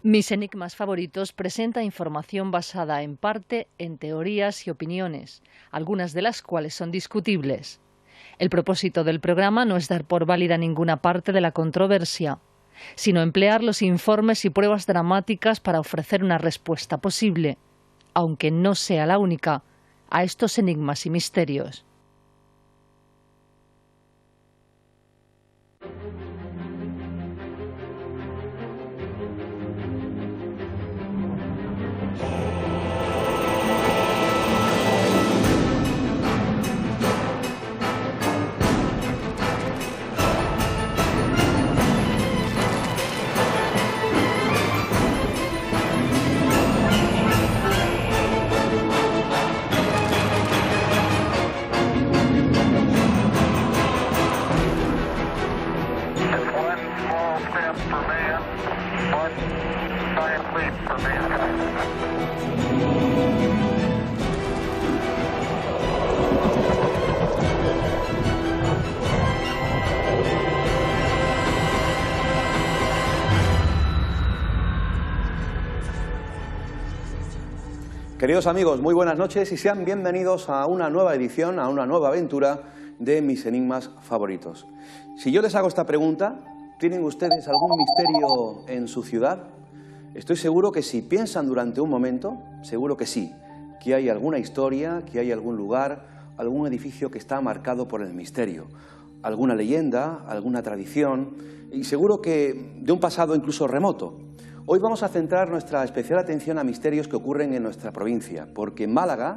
Mis enigmas favoritos presenta información basada en parte en teorías y opiniones, algunas de las cuales son discutibles. El propósito del programa no es dar por válida ninguna parte de la controversia, sino emplear los informes y pruebas dramáticas para ofrecer una respuesta posible, aunque no sea la única, a estos enigmas y misterios. Queridos amigos, muy buenas noches y sean bienvenidos a una nueva edición, a una nueva aventura de Mis enigmas favoritos. Si yo les hago esta pregunta, ¿tienen ustedes algún misterio en su ciudad? Estoy seguro que si piensan durante un momento, seguro que sí, que hay alguna historia, que hay algún lugar, algún edificio que está marcado por el misterio, alguna leyenda, alguna tradición y seguro que de un pasado incluso remoto. Hoy vamos a centrar nuestra especial atención a misterios que ocurren en nuestra provincia, porque Málaga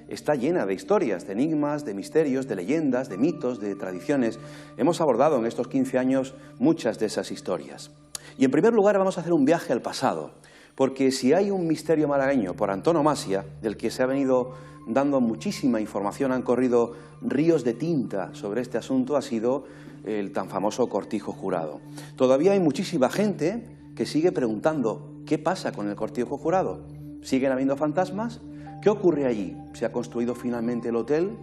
está llena de historias, de enigmas, de misterios, de leyendas, de mitos, de tradiciones. Hemos abordado en estos 15 años muchas de esas historias. Y en primer lugar vamos a hacer un viaje al pasado, porque si hay un misterio malagueño por antonomasia, del que se ha venido dando muchísima información, han corrido ríos de tinta sobre este asunto, ha sido el tan famoso Cortijo Jurado. Todavía hay muchísima gente que sigue preguntando ¿qué pasa con el Cortijo Jurado? ¿Siguen habiendo fantasmas? ¿Qué ocurre allí? ¿Se ha construido finalmente el hotel?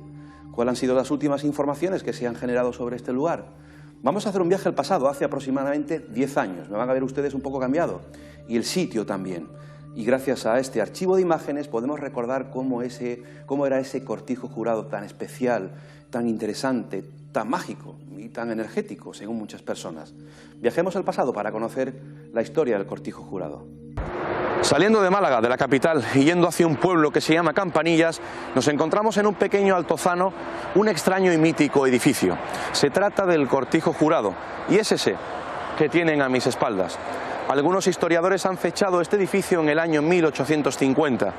¿Cuáles han sido las últimas informaciones que se han generado sobre este lugar? Vamos a hacer un viaje al pasado, hace aproximadamente 10 años. Me van a ver ustedes un poco cambiado. Y el sitio también. Y gracias a este archivo de imágenes podemos recordar cómo era ese Cortijo Jurado tan especial, tan interesante, tan mágico y tan energético, según muchas personas. Viajemos al pasado para conocer la historia del Cortijo Jurado. Saliendo de Málaga, de la capital, y yendo hacia un pueblo que se llama Campanillas, nos encontramos en un pequeño altozano un extraño y mítico edificio. Se trata del Cortijo Jurado, y es ese que tienen a mis espaldas. Algunos historiadores han fechado este edificio en el año 1850.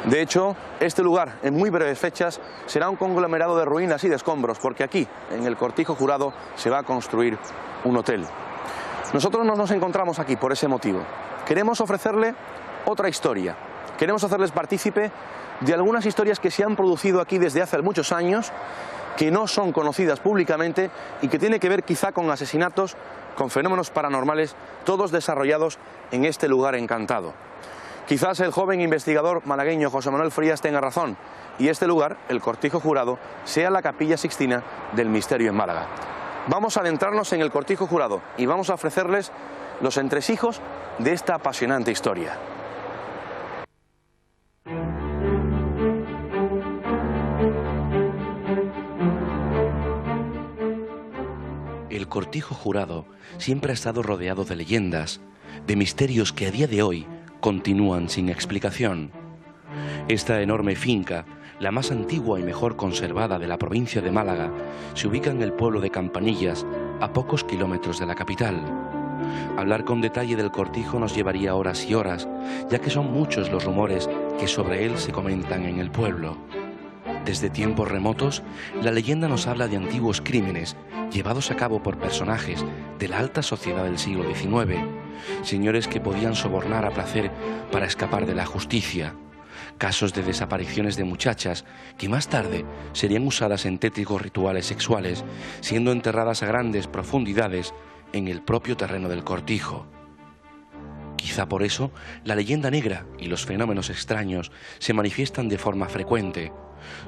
De hecho, este lugar, en muy breves fechas, será un conglomerado de ruinas y de escombros, porque aquí, en el Cortijo Jurado, se va a construir un hotel. Nosotros no nos encontramos aquí por ese motivo. Queremos ofrecerle otra historia. Queremos hacerles partícipe de algunas historias que se han producido aquí desde hace muchos años, que no son conocidas públicamente y que tienen que ver quizá con asesinatos, con fenómenos paranormales, todos desarrollados en este lugar encantado. Quizás el joven investigador malagueño José Manuel Frías tenga razón y este lugar, el Cortijo Jurado, sea la Capilla Sixtina del misterio en Málaga. Vamos a adentrarnos en el Cortijo Jurado y vamos a ofrecerles los entresijos de esta apasionante historia. El Cortijo Jurado siempre ha estado rodeado de leyendas, de misterios que a día de hoy continúan sin explicación. Esta enorme finca, la más antigua y mejor conservada de la provincia de Málaga, se ubica en el pueblo de Campanillas, a pocos kilómetros de la capital. Hablar con detalle del cortijo nos llevaría horas y horas, ya que son muchos los rumores que sobre él se comentan en el pueblo. Desde tiempos remotos, la leyenda nos habla de antiguos crímenes llevados a cabo por personajes de la alta sociedad del siglo XIX, señores que podían sobornar a placer para escapar de la justicia, casos de desapariciones de muchachas que más tarde serían usadas en tétricos rituales sexuales, siendo enterradas a grandes profundidades en el propio terreno del cortijo. Quizá por eso, la leyenda negra y los fenómenos extraños se manifiestan de forma frecuente.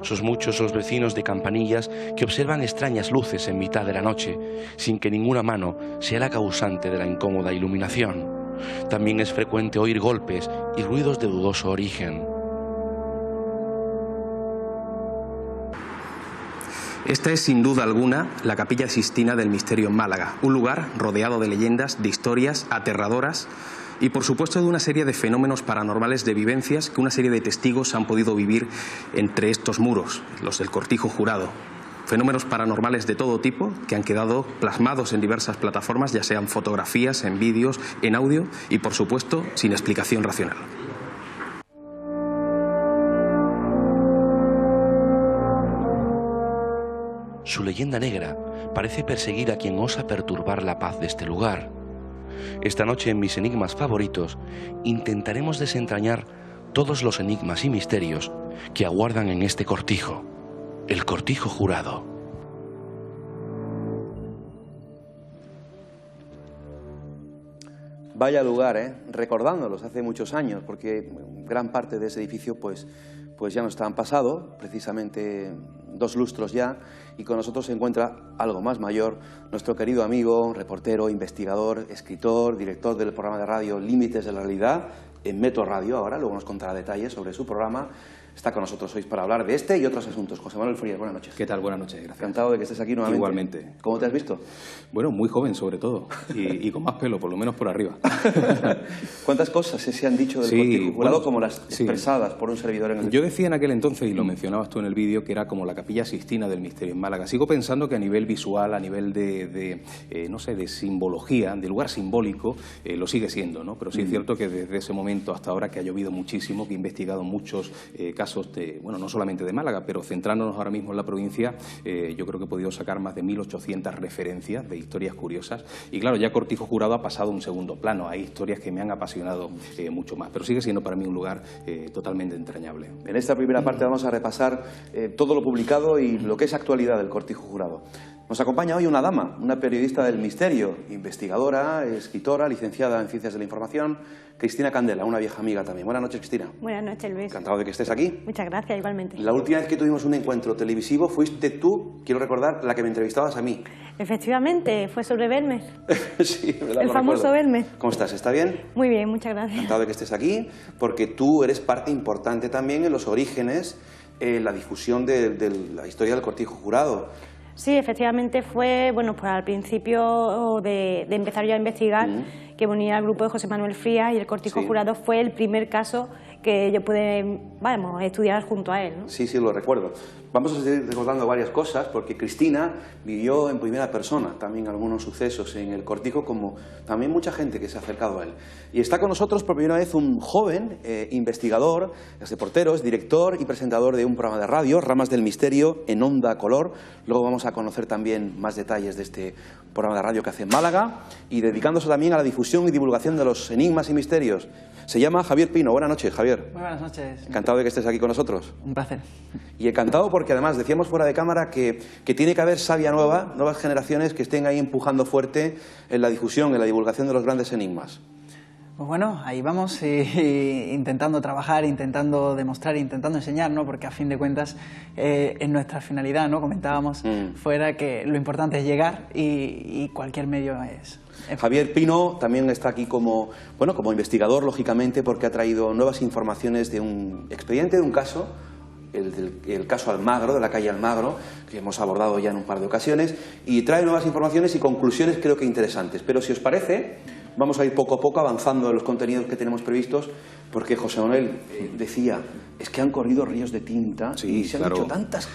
Son muchos los vecinos de Campanillas que observan extrañas luces en mitad de la noche, sin que ninguna mano sea la causante de la incómoda iluminación. También es frecuente oír golpes y ruidos de dudoso origen. Esta es sin duda alguna la Capilla Sixtina del Misterio en Málaga, un lugar rodeado de leyendas, de historias aterradoras y por supuesto de una serie de fenómenos paranormales, de vivencias que una serie de testigos han podido vivir entre estos muros, los del Cortijo Jurado. Fenómenos paranormales de todo tipo que han quedado plasmados en diversas plataformas, ya sean fotografías, en vídeos, en audio y por supuesto sin explicación racional. Su leyenda negra parece perseguir a quien osa perturbar la paz de este lugar. Esta noche en Mis Enigmas Favoritos intentaremos desentrañar todos los enigmas y misterios que aguardan en este cortijo, el Cortijo Jurado. Vaya lugar, recordándolos hace muchos años, porque gran parte de ese edificio pues ya no está en pasado, precisamente 2 lustros ya, y con nosotros se encuentra algo más mayor, nuestro querido amigo, reportero, investigador, escritor, director del programa de radio Límites de la Realidad, en Metro Radio ahora, luego nos contará detalles sobre su programa. Está con nosotros hoy para hablar de este y otros asuntos. José Manuel Frías, buenas noches. ¿Qué tal? Buenas noches, gracias. Encantado de que estés aquí nuevamente. Igualmente. ¿Cómo te has visto? Bueno, muy joven sobre todo y con más pelo, por lo menos por arriba. ¿Cuántas cosas se han dicho del Cortijo Jurado como las expresadas por un servidor en el... Yo decía en aquel entonces, y lo mencionabas tú en el vídeo, que era como la Capilla Sixtina del Misterio en Málaga. Sigo pensando que a nivel visual, a nivel no sé, de simbología, de lugar simbólico, lo sigue siendo, ¿no? Pero sí es cierto que desde ese momento hasta ahora, que ha llovido muchísimo, que he investigado muchos casos de, bueno, no solamente de Málaga, pero centrándonos ahora mismo en la provincia, yo creo que he podido sacar más de 1.800 referencias de historias curiosas. Y claro, ya Cortijo Jurado ha pasado a un segundo plano. Hay historias que me han apasionado mucho más, pero sigue siendo para mí un lugar totalmente entrañable. En esta primera parte vamos a repasar todo lo publicado y lo que es actualidad del Cortijo Jurado. Nos acompaña hoy una dama, una periodista del misterio, investigadora, escritora, licenciada en Ciencias de la Información, Cristina Candela, una vieja amiga también. Buenas noches, Cristina. Buenas noches, Luis. Encantado de que estés aquí. Muchas gracias, igualmente. La última vez que tuvimos un encuentro televisivo fuiste tú, quiero recordar, la que me entrevistabas a mí. Efectivamente, fue sobre Belmez. Sí, ¿verdad? El famoso Belmez. ¿Cómo estás? ¿Está bien? Muy bien, muchas gracias. Encantado de que estés aquí, porque tú eres parte importante también en los orígenes, en la difusión de la historia del Cortijo Jurado. Sí, efectivamente fue, bueno, pues al principio de empezar yo a investigar, que unía al grupo de José Manuel Frías y el Cortijo Jurado fue el primer caso que yo pude, estudiar junto a él, ¿no? Sí, sí, lo recuerdo. Vamos a seguir recordando varias cosas, porque Cristina vivió en primera persona también algunos sucesos en el Cortijo, como también mucha gente que se ha acercado a él. Y está con nosotros por primera vez un joven investigador, es reportero, es director y presentador de un programa de radio, Ramas del Misterio, en Onda Color. Luego vamos a conocer también más detalles de este programa de radio que hace en Málaga y dedicándose también a la difusión y divulgación de los enigmas y misterios. Se llama Javier Pino. Buenas noches, Javier. Muy buenas noches. Encantado de que estés aquí con nosotros. Un placer. Y encantado porque además decíamos fuera de cámara que tiene que haber savia nueva, nuevas generaciones que estén ahí empujando fuerte en la difusión, en la divulgación de los grandes enigmas. Pues bueno, ahí vamos intentando trabajar, intentando demostrar, intentando enseñar, ¿no? Porque a fin de cuentas es nuestra finalidad, ¿no? Comentábamos fuera que lo importante es llegar y cualquier medio es... Javier Pino también está aquí como investigador, lógicamente, porque ha traído nuevas informaciones de un expediente, de un caso, el caso Almagro, de la calle Almagro, que hemos abordado ya en un par de ocasiones, y trae nuevas informaciones y conclusiones creo que interesantes. Pero si os parece, vamos a ir poco a poco avanzando en los contenidos que tenemos previstos, porque José Manuel decía, es que han corrido ríos de tinta y se han hecho tantas...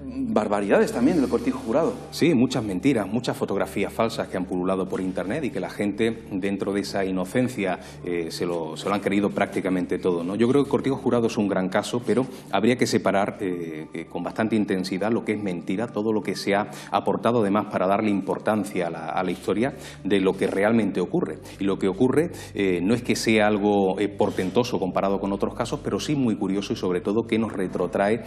barbaridades también del Cortijo Jurado. Sí, muchas mentiras, muchas fotografías falsas que han pululado por internet y que la gente, dentro de esa inocencia, se lo han creído prácticamente todo, ¿no? Yo creo que el Cortijo Jurado es un gran caso, pero habría que separar con bastante intensidad lo que es mentira, todo lo que se ha aportado además para darle importancia a la historia de lo que realmente ocurre. Y lo que ocurre no es que sea algo portentoso comparado con otros casos, pero sí muy curioso y sobre todo que nos retrotrae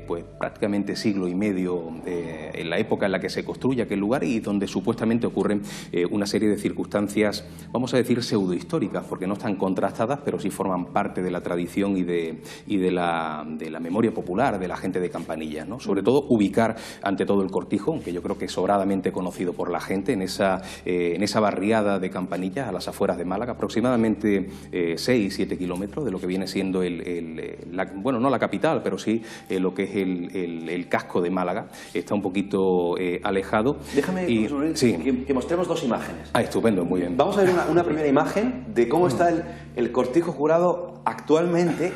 pues prácticamente siglo y medio, en la época en la que se construye aquel lugar y donde supuestamente ocurren una serie de circunstancias, vamos a decir, pseudohistóricas, porque no están contrastadas, pero sí forman parte de la tradición y de la memoria popular de la gente de Campanillas, ¿no? Sobre todo ubicar ante todo el Cortijo, aunque yo creo que es sobradamente conocido por la gente, en esa barriada de Campanillas, a las afueras de Málaga, aproximadamente 6-7 kilómetros de lo que viene siendo bueno, no la capital, pero sí lo que es el casco de Málaga. Está un poquito alejado. Déjame que mostremos dos imágenes. Ah, estupendo, muy bien. Vamos a ver una primera imagen de cómo está el Cortijo Jurado actualmente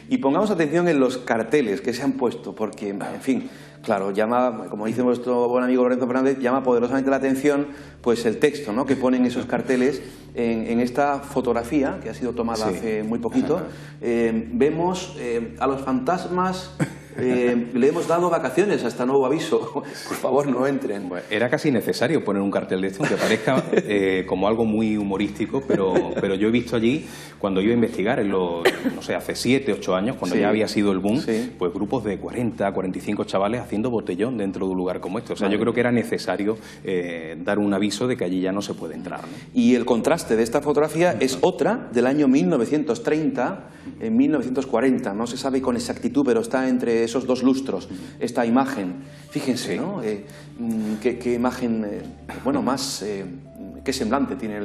y pongamos atención en los carteles que se han puesto, porque, en fin, claro, llama, como dice nuestro buen amigo Lorenzo Fernández, llama poderosamente la atención pues el texto, ¿no?, que ponen esos carteles en esta fotografía que ha sido tomada hace muy poquito. Vemos a los fantasmas. Le hemos dado vacaciones hasta nuevo aviso. Por favor, no entren. Bueno, era casi necesario poner un cartel de esto, aunque parezca como algo muy humorístico, pero yo he visto allí, cuando iba a investigar, no sé, hace 7, 8 años, cuando ya había sido el boom, pues grupos de 40, 45 chavales haciendo botellón dentro de un lugar como este. O sea, yo creo que era necesario dar un aviso de que allí ya no se puede entrar, ¿no? Y el contraste de esta fotografía es otra del año 1930, en 1940. No se sabe con exactitud, pero está entre esos dos lustros esta imagen. Fíjense, ¿no? Qué imagen, bueno, más... qué semblante tiene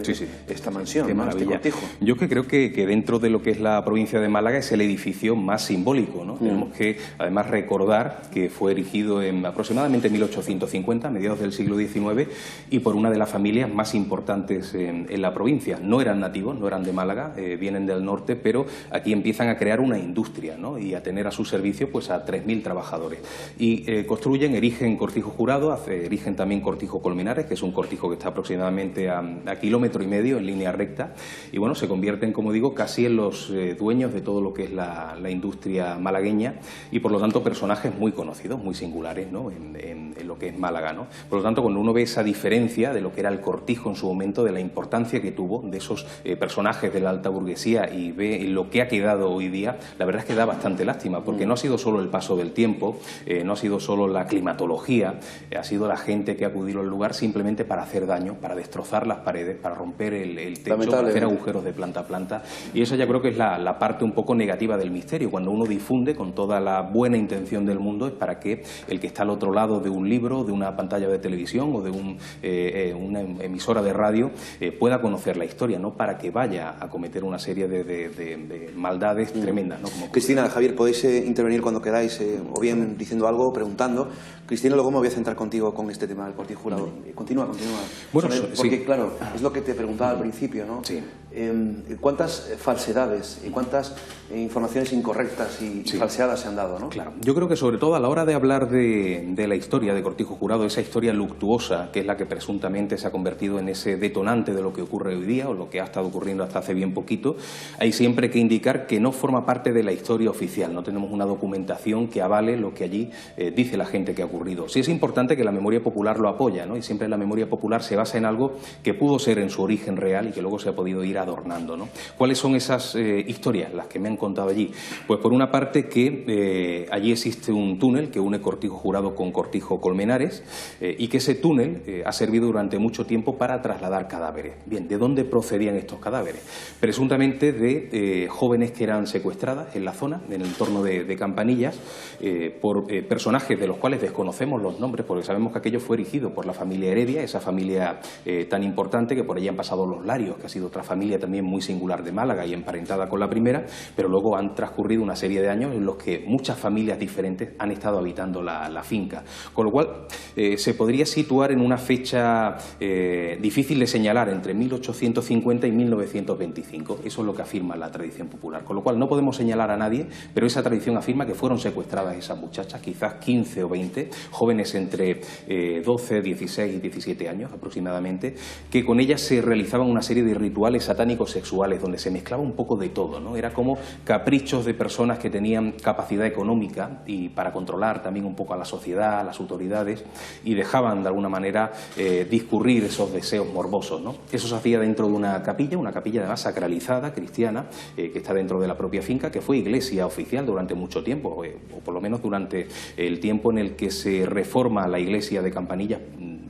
esta mansión, qué maravilla. Este Cortijo. Yo creo que dentro de lo que es la provincia de Málaga es el edificio más simbólico, ¿no? Tenemos que además recordar que fue erigido en aproximadamente 1850, a mediados del siglo XIX, y por una de las familias más importantes en la provincia. No eran nativos, no eran de Málaga, vienen del norte, pero aquí empiezan a crear una industria, ¿no?, y a tener a su servicio pues a 3.000 trabajadores. Y erigen Cortijo Jurado, erigen también Cortijo Colmenares, que es un cortijo que está aproximadamente a 1,5 kilómetros en línea recta, y bueno, se convierten, como digo, casi en los dueños de todo lo que es la industria malagueña, y por lo tanto personajes muy conocidos, muy singulares, ¿no?, en lo que es Málaga, ¿no? Por lo tanto, cuando uno ve esa diferencia de lo que era el Cortijo en su momento, de la importancia que tuvo, de esos personajes de la alta burguesía, y ve lo que ha quedado hoy día, la verdad es que da bastante lástima, porque no ha sido solo el paso del tiempo, no ha sido solo la climatología, ha sido la gente que ha acudido al lugar simplemente para hacer daño, para destrozar las paredes, para romper el techo, para hacer agujeros de planta a planta, y eso ya creo que es la parte un poco negativa del misterio. Cuando uno difunde con toda la buena intención del mundo, es para que el que está al otro lado de un libro, de una pantalla de televisión o de una emisora de radio pueda conocer la historia, no para que vaya a cometer una serie de maldades tremendas, ¿no? Como Cristina, Javier, podéis intervenir cuando queráis, o bien diciendo algo, preguntando. Cristina, luego me voy a centrar contigo con este tema del Cortijo Jurado. Continúa. Bueno, porque claro, es lo que te preguntaba al principio, ¿no? Sí. ¿Cuántas falsedades y cuántas informaciones incorrectas y falseadas se han dado, ¿no? Claro. Yo creo que sobre todo a la hora de hablar de la historia de Cortijo Jurado, esa historia luctuosa, que es la que presuntamente se ha convertido en ese detonante de lo que ocurre hoy día, o lo que ha estado ocurriendo hasta hace bien poquito, hay siempre que indicar que no forma parte de la historia oficial. No tenemos una documentación que avale lo que allí dice la gente que ha ocurrido. Sí es importante que la memoria popular lo apoya, ¿no? Y siempre la memoria popular se basa en algo que pudo ser en su origen real y que luego se ha podido ir adornando, ¿no? ¿Cuáles son esas historias, las que me han contado allí? Pues por una parte que allí existe un túnel que une Cortijo Jurado con Cortijo Colmenares, y que ese túnel ha servido durante mucho tiempo para trasladar cadáveres. Bien, ¿de dónde procedían estos cadáveres? Presuntamente de jóvenes que eran secuestradas en la zona, en el entorno de Campanillas, por personajes de los cuales desconocemos los nombres, porque sabemos que aquello fue erigido por la familia Heredia, esa familia tan importante, que por allí han pasado los Larios, que ha sido otra familia también muy singular de Málaga y emparentada con la primera, pero luego han transcurrido una serie de años en los que muchas familias diferentes han estado habitando la finca, con lo cual se podría situar en una fecha difícil de señalar, entre 1850 y 1925. Eso es lo que afirma la tradición popular, con lo cual no podemos señalar a nadie, pero esa tradición afirma que fueron secuestradas esas muchachas, quizás 15 o 20, jóvenes entre 12, 16 y 17 años aproximadamente, que con ellas se realizaban una serie de rituales satánicos sexuales, donde se mezclaba un poco de todo, ¿no? Era como caprichos de personas que tenían capacidad económica y para controlar también un poco a la sociedad, a las autoridades, y dejaban de alguna manera discurrir esos deseos morbosos, ¿no? Eso se hacía dentro de una capilla además sacralizada, cristiana, que está dentro de la propia finca, que fue iglesia oficial durante mucho tiempo, o por lo menos durante el tiempo en el que se reforma la iglesia de Campanillas,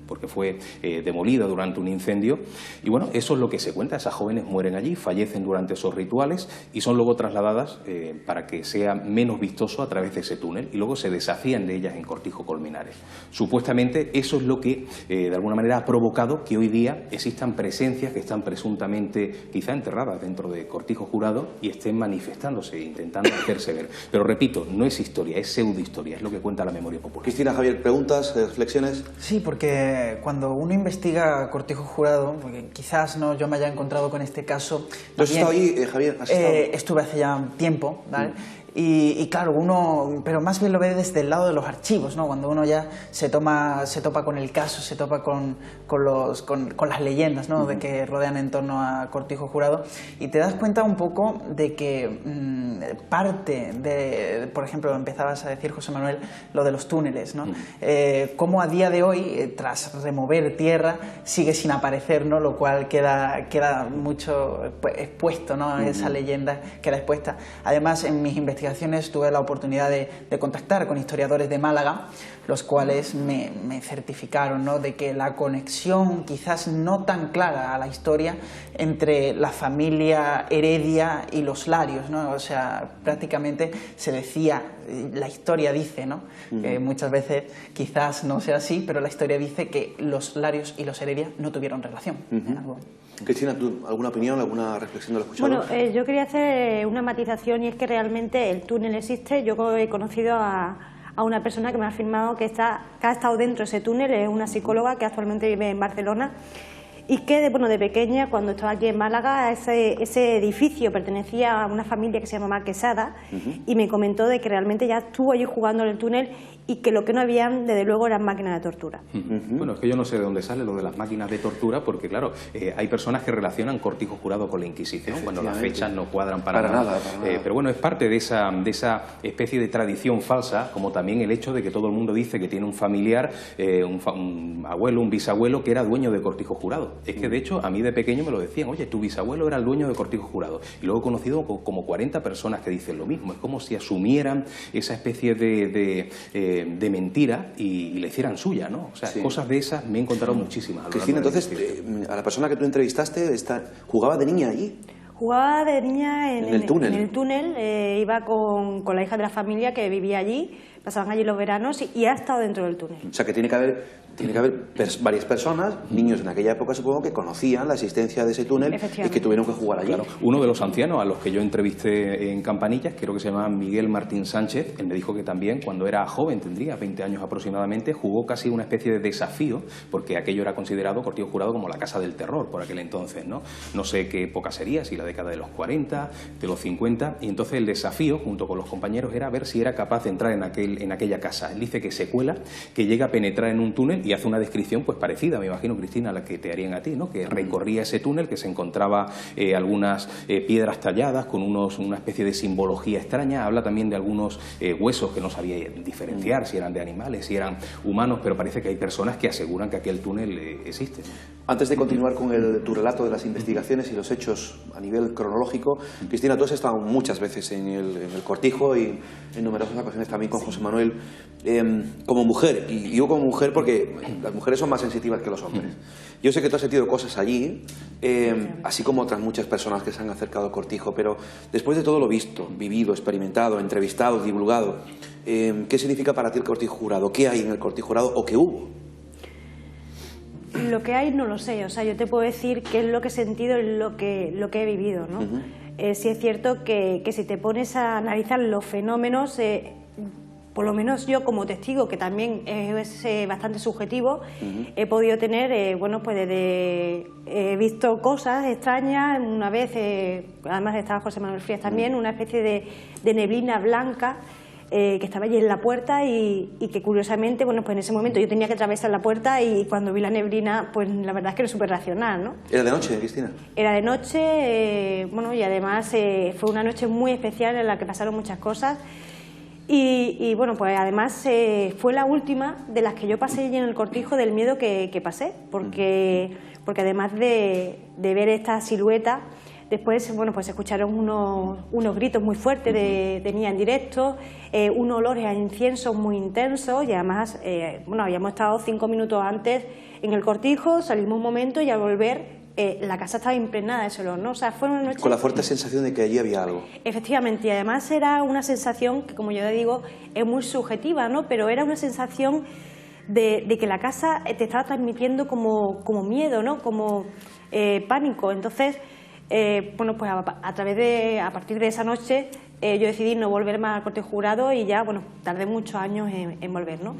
porque fue demolida durante un incendio. Y bueno, eso es lo que se cuenta. Esas jóvenes mueren allí, fallecen durante esos rituales y son luego trasladadas para que sea menos vistoso a través de ese túnel, y luego se desafían de ellas en Cortijo Colmenares. Supuestamente eso es lo que de alguna manera ha provocado que hoy día existan presencias que están presuntamente quizá enterradas dentro de Cortijo Jurado y estén manifestándose, intentando hacerse ver. Pero repito, no es historia, es pseudohistoria, es lo que cuenta la memoria popular. Cristina, Javier, ¿preguntas, reflexiones? Sí, porque cuando uno investiga Cortijo Jurado, porque quizás no yo me haya encontrado con este caso... ¿Tú has estado ahí, Javier? ¿Has estado? Estuve hace ya tiempo, ¿vale? Y claro, uno, pero más bien lo ve desde el lado de los archivos, ¿no? Cuando uno ya se topa con el caso, se topa con las leyendas, ¿no? De que rodean en torno a Cortijo Jurado, y te das cuenta un poco de que parte de, por ejemplo, empezabas a decir, José Manuel, lo de los túneles, ¿no? Cómo a día de hoy, tras remover tierra, sigue sin aparecer, ¿no? Lo cual queda mucho expuesto, ¿no? Esa leyenda queda expuesta. Además, en mis investigaciones tuve la oportunidad de contactar con historiadores de Málaga, los cuales me certificaron, ¿no? De que la conexión quizás no tan clara a la historia entre la familia Heredia y los Larios, ¿no? O sea, prácticamente se decía, la historia dice, ¿no? Que muchas veces quizás no sea así, pero la historia dice que los Larios y los Heredia no tuvieron relación. Cristina, ¿tú alguna opinión, alguna reflexión de lo escuchado? Bueno, yo quería hacer una matización, y es que realmente el túnel existe. Yo he conocido a una persona que me ha afirmado que ha estado dentro de ese túnel, es una psicóloga que actualmente vive en Barcelona, y que de pequeña, cuando estaba aquí en Málaga, ese edificio pertenecía a una familia que se llama Quesada, y me comentó de que realmente ya estuvo allí jugando en el túnel y que lo que no habían, desde luego, eran máquinas de tortura. Bueno, es que yo no sé de dónde sale lo de las máquinas de tortura, porque claro, hay personas que relacionan Cortijo Jurado con la Inquisición, cuando las fechas no cuadran para nada. Pero bueno, es parte de esa especie de tradición falsa, como también el hecho de que todo el mundo dice que tiene un familiar, un abuelo, un bisabuelo, que era dueño de Cortijo Jurado. Es que de hecho a mí de pequeño me lo decían, oye, tu bisabuelo era el dueño de Cortijo Jurado. Y luego he conocido como 40 personas que dicen lo mismo. Es como si asumieran esa especie de mentira y la hicieran suya, ¿no? O sea, cosas de esas me he encontrado muchísimas. Cristina, entonces, a la persona que tú entrevistaste, ¿jugaba de niña allí? Jugaba de niña en el túnel. En el túnel, iba con la hija de la familia que vivía allí, pasaban allí los veranos, y ha estado dentro del túnel. O sea, que tiene que haber varias personas, niños en aquella época supongo, que conocían la existencia de ese túnel y que tuvieron que jugar allí. Claro. Uno de los ancianos a los que yo entrevisté en Campanillas, creo que se llama Miguel Martín Sánchez, él me dijo que también cuando era joven, tendría 20 años aproximadamente, jugó casi una especie de desafío, porque aquello era considerado, Cortijo Jurado, como la casa del terror por aquel entonces, ¿no? No sé qué época sería, si la década de los 40, de los 50, y entonces el desafío, junto con los compañeros, era ver si era capaz de entrar en aquella casa. Él dice que se cuela, que llega a penetrar en un túnel y hace una descripción pues parecida, me imagino, Cristina, a la que te harían a ti, ¿no? Que recorría ese túnel, que se encontraba algunas piedras talladas con una especie de simbología extraña. Habla también de algunos huesos que no sabía diferenciar si eran de animales, si eran humanos, pero parece que hay personas que aseguran que aquel túnel existe. Antes de continuar con tu relato de las investigaciones y los hechos a nivel cronológico, Cristina, tú has estado muchas veces en el Cortijo y en numerosas ocasiones también con José Manuel, como mujer, y digo como mujer porque las mujeres son más sensitivas que los hombres. Yo sé que tú has sentido cosas allí, así como otras muchas personas que se han acercado al Cortijo, pero después de todo lo visto, vivido, experimentado, entrevistado, divulgado, ¿qué significa para ti el Cortijo Jurado? ¿Qué hay en el Cortijo Jurado o qué hubo? Lo que hay no lo sé, o sea, yo te puedo decir qué es lo que he sentido y lo que he vivido, ¿no? Sí es cierto que si te pones a analizar los fenómenos, por lo menos yo como testigo, que también es bastante subjetivo, he podido tener, bueno, pues he visto cosas extrañas. Una vez, además estaba José Manuel Frías también, una especie de neblina blanca que estaba allí en la puerta y que curiosamente, bueno, pues en ese momento yo tenía que atravesar la puerta y cuando vi la neblina, pues la verdad es que era súper racional, ¿no? ¿Era de noche, Cristina? Era de noche, bueno, y además fue una noche muy especial en la que pasaron muchas cosas y bueno, pues además fue la última de las que yo pasé allí en el cortijo del miedo que pasé, porque además de ver esta silueta, después, bueno, pues se escucharon unos gritos muy fuertes de niña en directo, unos olores a incienso muy intensos y además, bueno, habíamos estado 5 minutos antes en el cortijo, salimos un momento y al volver la casa estaba impregnada de ese olor, ¿no? O sea, fue una noche... Con la fuerte sensación de que allí había algo. Efectivamente, y además era una sensación que, como yo le digo, es muy subjetiva, ¿no? Pero era una sensación de que la casa te estaba transmitiendo como miedo, ¿no? Como pánico. Entonces... bueno, pues a partir de esa noche yo decidí no volver más al cortijo jurado y ya, bueno, tardé muchos años en volver, ¿no?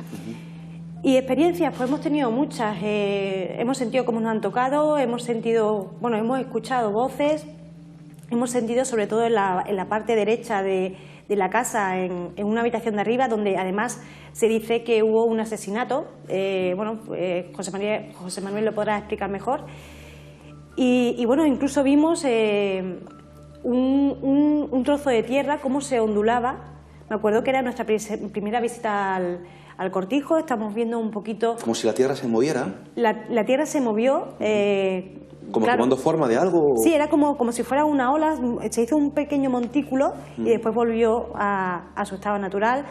Y experiencias, pues hemos tenido muchas, hemos sentido cómo nos han tocado, hemos sentido, bueno, hemos escuchado voces, hemos sentido sobre todo en la parte derecha de la casa, en una habitación de arriba, donde además se dice que hubo un asesinato, bueno, José Manuel lo podrá explicar mejor. Y bueno, incluso vimos un trozo de tierra, cómo se ondulaba. Me acuerdo que era nuestra primera visita al cortijo, estamos viendo un poquito... Como si la tierra se moviera. La tierra se movió. ¿Como claro, tomando forma de algo? Sí, era como si fuera una ola, se hizo un pequeño montículo y después volvió a su estado natural.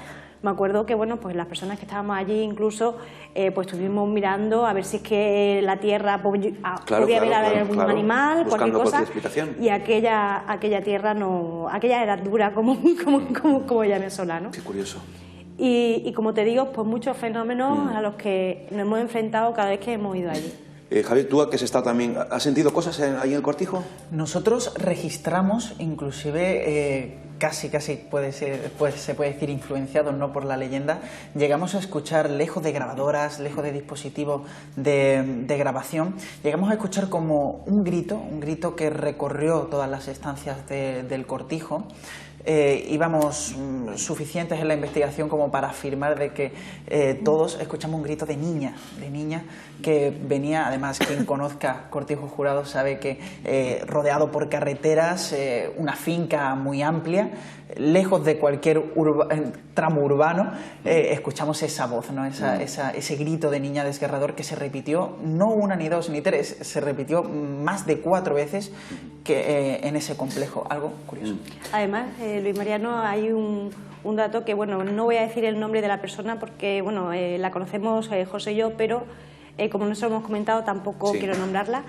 Me acuerdo que, bueno, pues las personas que estábamos allí incluso pues estuvimos mirando a ver si es que la tierra podía haber algún animal, cualquier cosa, y aquella tierra no, aquella era dura como llamé sola, ¿no? Qué curioso. Y como te digo, pues muchos fenómenos a los que nos hemos enfrentado cada vez que hemos ido allí. Javier, ¿tú que has estado también, has sentido cosas ahí en el cortijo? Nosotros registramos, inclusive casi se puede decir influenciados, ¿no?, por la leyenda, llegamos a escuchar, lejos de grabadoras, lejos de dispositivos de grabación, llegamos a escuchar como un grito que recorrió todas las estancias del cortijo. Íbamos suficientes en la investigación como para afirmar de que todos escuchamos un grito de niña que venía, además quien conozca Cortijo Jurado sabe que rodeado por carreteras, una finca muy amplia, lejos de cualquier tramo urbano, escuchamos esa voz, ¿no? Ese grito de niña desgarrador que se repitió no una, ni dos, ni tres, se repitió más de 4 veces que en ese complejo, algo curioso. Además, Luis Mariano, hay un dato que, bueno, no voy a decir el nombre de la persona porque, bueno, la conocemos José y yo, pero como no se lo hemos comentado, tampoco quiero nombrarla,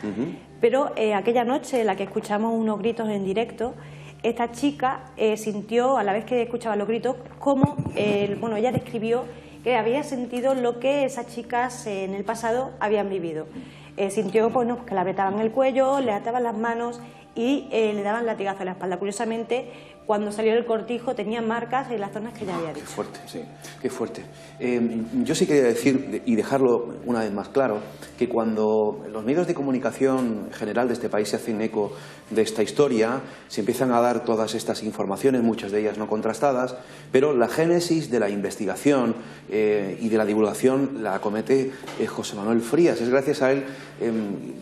pero aquella noche en la que escuchamos unos gritos en directo, esta chica sintió, a la vez que escuchaba los gritos, como, bueno, ella describió que había sentido lo que esas chicas en el pasado habían vivido. Sintió, bueno, que la apretaban el cuello, le ataban las manos y le daban latigazo en la espalda. Curiosamente, cuando salió del cortijo tenía marcas en las zonas que ya había dicho. Qué fuerte, sí, qué fuerte. Yo sí quería decir, y dejarlo una vez más claro, que cuando los medios de comunicación general de este país se hacen eco de esta historia, se empiezan a dar todas estas informaciones, muchas de ellas no contrastadas, pero la génesis de la investigación y de la divulgación la acomete José Manuel Frías. Es gracias a él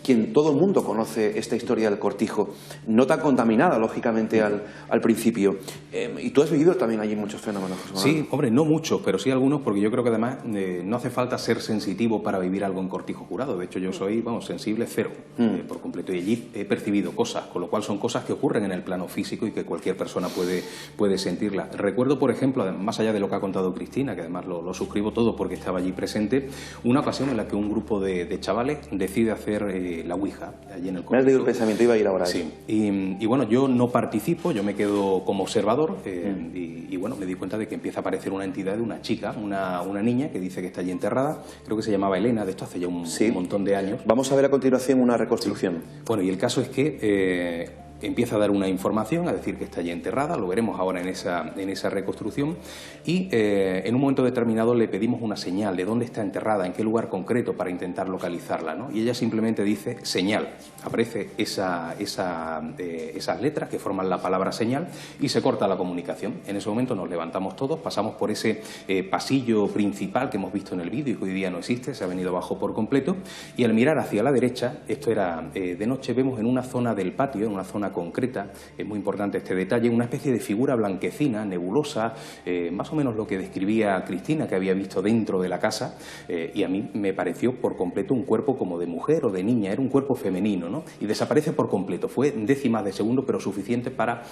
quien todo el mundo conoce esta historia del cortijo, no tan contaminada, lógicamente, al principio. Y tú has vivido también allí muchos fenómenos, José Manuel. Sí, hombre, no muchos, pero sí algunos, porque yo creo que además no hace falta ser sensitivo para vivir algo en cortijo jurado. De hecho, yo soy, sensible cero por completo, y allí he percibido cosas, con lo cual son cosas que ocurren en el plano físico y que cualquier persona puede sentirlas. Recuerdo, por ejemplo, más allá de lo que ha contado Cristina, que además lo suscribo todo porque estaba allí presente, una ocasión en la que un grupo de chavales decide hacer la Ouija allí en el cortijo. Me has leído el pensamiento, iba a ir ahora. Sí, y bueno, yo no participo, yo me quedo como observador y bueno, me di cuenta de que empieza a aparecer una entidad de una chica, una niña que dice que está allí enterrada, creo que se llamaba Elena, de esto hace ya un montón de años. Vamos a ver a continuación una reconstrucción. Sí. Bueno, y el caso es que empieza a dar una información, a decir que está allí enterrada, lo veremos ahora en esa reconstrucción, y en un momento determinado le pedimos una señal de dónde está enterrada, en qué lugar concreto, para intentar localizarla, ¿no? Y ella simplemente dice señal. Aparece esas letras que forman la palabra señal y se corta la comunicación. En ese momento nos levantamos todos, pasamos por ese pasillo principal que hemos visto en el vídeo y que hoy día no existe, se ha venido abajo por completo, y al mirar hacia la derecha, esto era de noche, vemos en una zona del patio, en una zona concreta, es muy importante este detalle, una especie de figura blanquecina, nebulosa, más o menos lo que describía Cristina, que había visto dentro de la casa, y a mí me pareció por completo un cuerpo como de mujer o de niña, era un cuerpo femenino, ¿no? Y desaparece por completo, fue décimas de segundo, pero suficiente para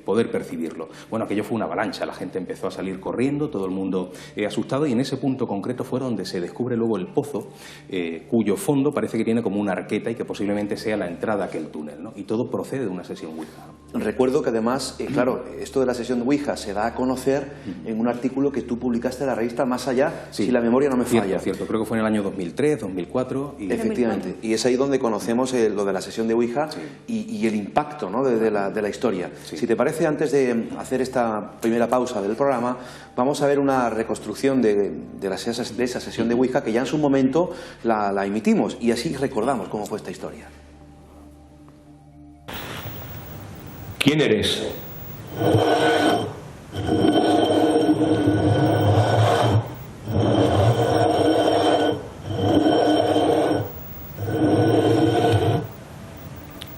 poder percibirlo. Bueno, aquello fue una avalancha, la gente empezó a salir corriendo, todo el mundo asustado, y en ese punto concreto fue donde se descubre luego el pozo, cuyo fondo parece que tiene como una arqueta y que posiblemente sea la entrada a aquel túnel, ¿no? Y todo procede de una sesión Ouija, ¿no? Recuerdo que además, claro, esto de la sesión de Ouija se da a conocer en un artículo que tú publicaste en la revista Más Allá, si la memoria no me falla. Cierto, creo que fue en el año 2003, 2004. Y... Efectivamente, y es ahí donde conocemos lo de la sesión de Ouija y el impacto, ¿no?, de la historia. Sí. Si te parece, antes de hacer esta primera pausa del programa, vamos a ver una reconstrucción de esa sesión de Ouija que ya en su momento la emitimos y así recordamos cómo fue esta historia. ¿Quién eres?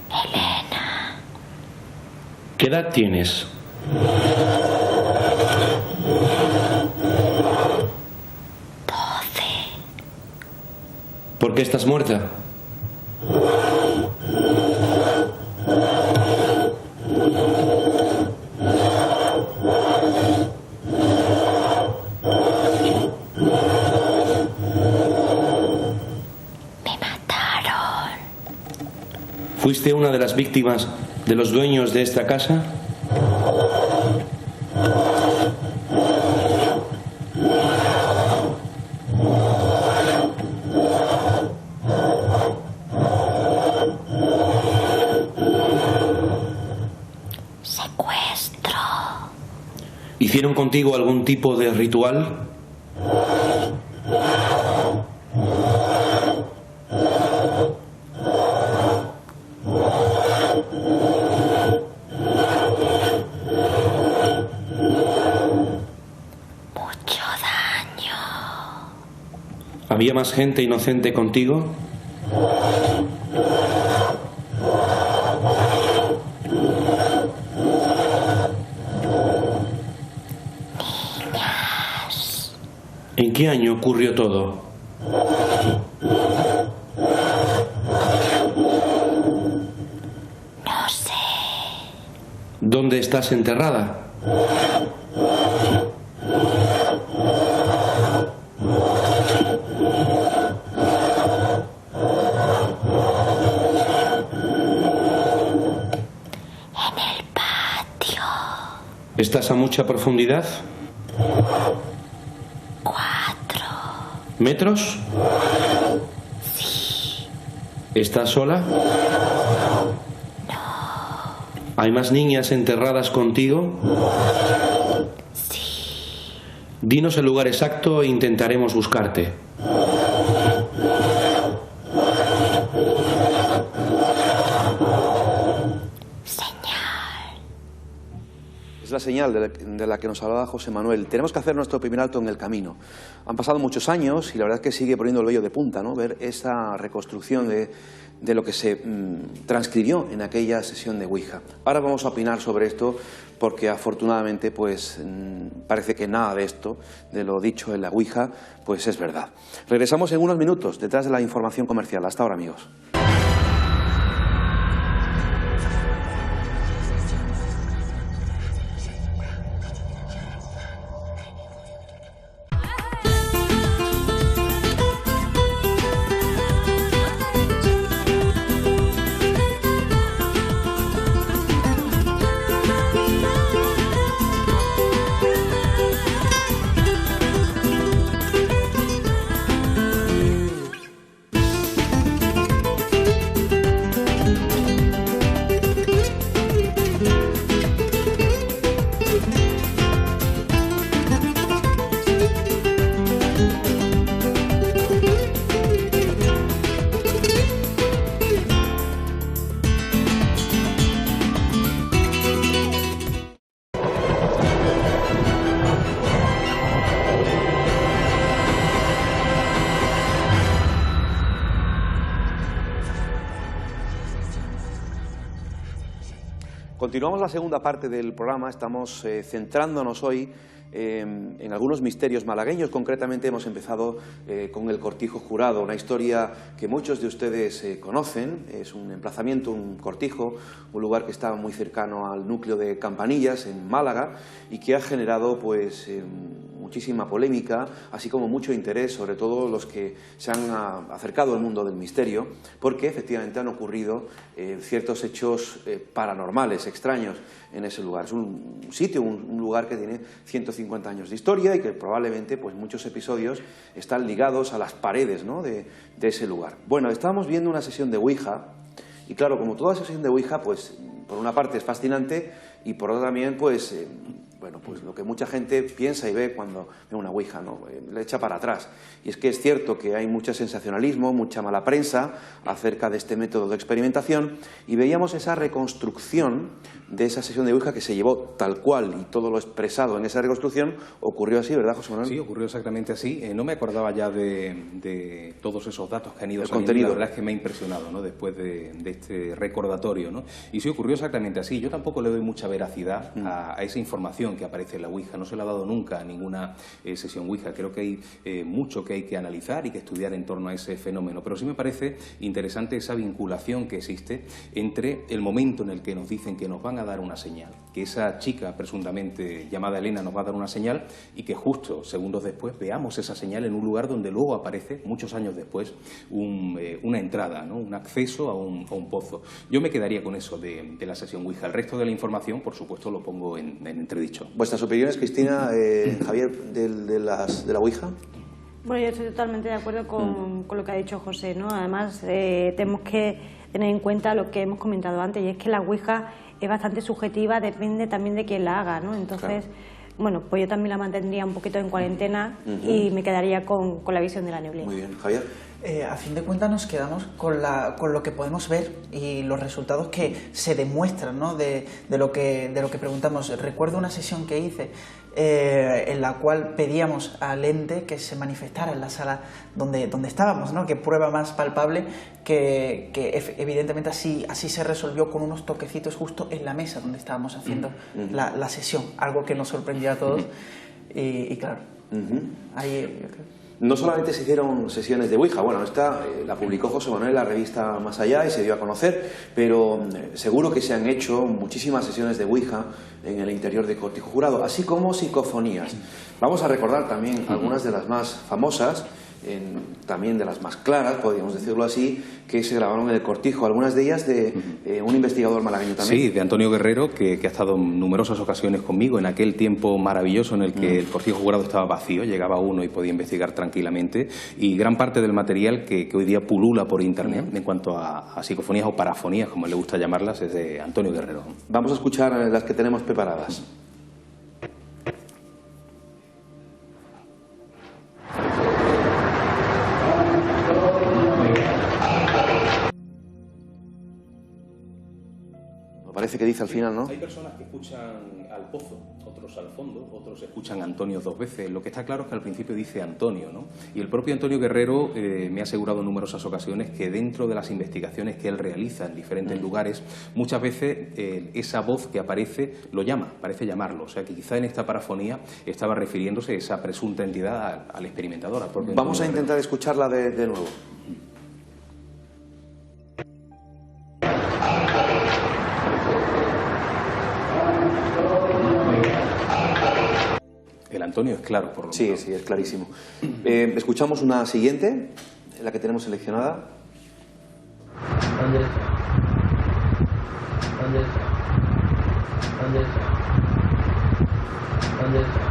Elena. ¿Qué edad tienes? 12. ¿Por qué estás muerta? ¿Fuiste una de las víctimas de los dueños de esta casa? Secuestro. ¿Hicieron contigo algún tipo de ritual? ¿Había más gente inocente contigo? Niñas. ¿En qué año ocurrió todo? No sé. ¿Dónde estás enterrada? ¿Estás a mucha profundidad? 4 ¿metros? Sí. ¿Estás sola? No. ¿Hay más niñas enterradas contigo? Sí. Dinos el lugar exacto e intentaremos buscarte. Es la señal de la que nos hablaba José Manuel. Tenemos que hacer nuestro primer alto en el camino. Han pasado muchos años y la verdad es que sigue poniendo el vello de punta, ¿no?, ver esa reconstrucción de lo que se transcribió en aquella sesión de Ouija. Ahora vamos a opinar sobre esto porque afortunadamente pues parece que nada de esto, de lo dicho en la Ouija, pues es verdad. Regresamos en unos minutos detrás de la información comercial. Hasta ahora, amigos. Continuamos la segunda parte del programa. Estamos centrándonos hoy en algunos misterios malagueños. Concretamente hemos empezado con el Cortijo Jurado, una historia que muchos de ustedes conocen. Es un emplazamiento, un cortijo, un lugar que está muy cercano al núcleo de Campanillas, en Málaga, y que ha generado pues muchísima polémica, así como mucho interés, sobre todo los que se han acercado al mundo del misterio, porque efectivamente han ocurrido ciertos hechos paranormales, extraños en ese lugar. Es un sitio, un lugar que tiene 150 años de historia y que probablemente pues muchos episodios están ligados a las paredes, ¿no?, de ese lugar. Bueno, estábamos viendo una sesión de Ouija y claro, como toda sesión de Ouija, pues por una parte es fascinante y por otra también pues bueno, pues lo que mucha gente piensa y ve cuando ve una Ouija, ¿no?, le echa para atrás. Y es que es cierto que hay mucho sensacionalismo, mucha mala prensa acerca de este método de experimentación, y veíamos esa reconstrucción de esa sesión de Ouija que se llevó tal cual, y todo lo expresado en esa reconstrucción ocurrió así, ¿verdad, José Manuel? Sí, ocurrió exactamente así. No me acordaba ya de todos esos datos que han ido saliendo. Contenido. La verdad es que me ha impresionado, ¿no?, después de este recordatorio, ¿no? Y sí, ocurrió exactamente así. Yo tampoco le doy mucha veracidad a esa información que aparece en la Ouija. No se la ha dado nunca a ninguna sesión Ouija. Creo que hay mucho que hay que analizar y que estudiar en torno a ese fenómeno. Pero sí me parece interesante esa vinculación que existe entre el momento en el que nos dicen que nos van a dar una señal, que esa chica presuntamente llamada Elena nos va a dar una señal, y que justo segundos después veamos esa señal en un lugar donde luego aparece, muchos años después, una entrada, ¿no?, un acceso a un pozo. Yo me quedaría con eso de la sesión Ouija. El resto de la información, por supuesto, lo pongo en entredicho. ¿Vuestras opiniones, Cristina, Javier, de la Ouija? Bueno, yo estoy totalmente de acuerdo con lo que ha dicho José, ¿no? Además, tenemos que tener en cuenta lo que hemos comentado antes, y es que la Ouija es bastante subjetiva, depende también de quién la haga, ¿no? Entonces, bueno, pues yo también la mantendría un poquito en cuarentena y me quedaría con la visión de la neblina. Muy bien, Javier. A fin de cuentas nos quedamos con lo que podemos ver y los resultados que se demuestran, ¿no?, de lo que preguntamos. Recuerdo una sesión que hice en la cual pedíamos al ente que se manifestara en la sala donde estábamos, ¿no?, que prueba más palpable que evidentemente así se resolvió con unos toquecitos justo en la mesa donde estábamos haciendo la sesión, algo que nos sorprendió a todos y claro, ahí yo creo. No solamente se hicieron sesiones de Ouija, bueno, esta la publicó José Manuel en la revista Más Allá y se dio a conocer, pero seguro que se han hecho muchísimas sesiones de Ouija en el interior de Cortijo Jurado, así como psicofonías. Vamos a recordar también algunas de las más famosas, también de las más claras, podríamos decirlo así, que se grabaron en el Cortijo, algunas de ellas de un investigador malagueño también. Sí, de Antonio Guerrero, que ha estado en numerosas ocasiones conmigo en aquel tiempo maravilloso en el que el Cortijo Jurado estaba vacío, llegaba uno y podía investigar tranquilamente, y gran parte del material que hoy día pulula por internet en cuanto a psicofonías o parafonías, como le gusta llamarlas, es de Antonio Guerrero. Vamos a escuchar las que tenemos preparadas. Parece que dice al final, ¿no? Hay personas que escuchan al pozo, otros al fondo, otros escuchan a Antonio dos veces. Lo que está claro es que al principio dice Antonio, ¿no? Y el propio Antonio Guerrero me ha asegurado en numerosas ocasiones que dentro de las investigaciones que él realiza en diferentes lugares, muchas veces esa voz que aparece lo llama, parece llamarlo. O sea que quizá en esta parafonía estaba refiriéndose esa presunta entidad al experimentador, al propio Vamos a Antonio intentar Guerrero. escucharla de nuevo. El Antonio es claro, por lo Sí, menos. sí, es clarísimo. Escuchamos una siguiente, la que tenemos seleccionada. ¿Dónde está? ¿Dónde está? ¿Dónde está? ¿Dónde está?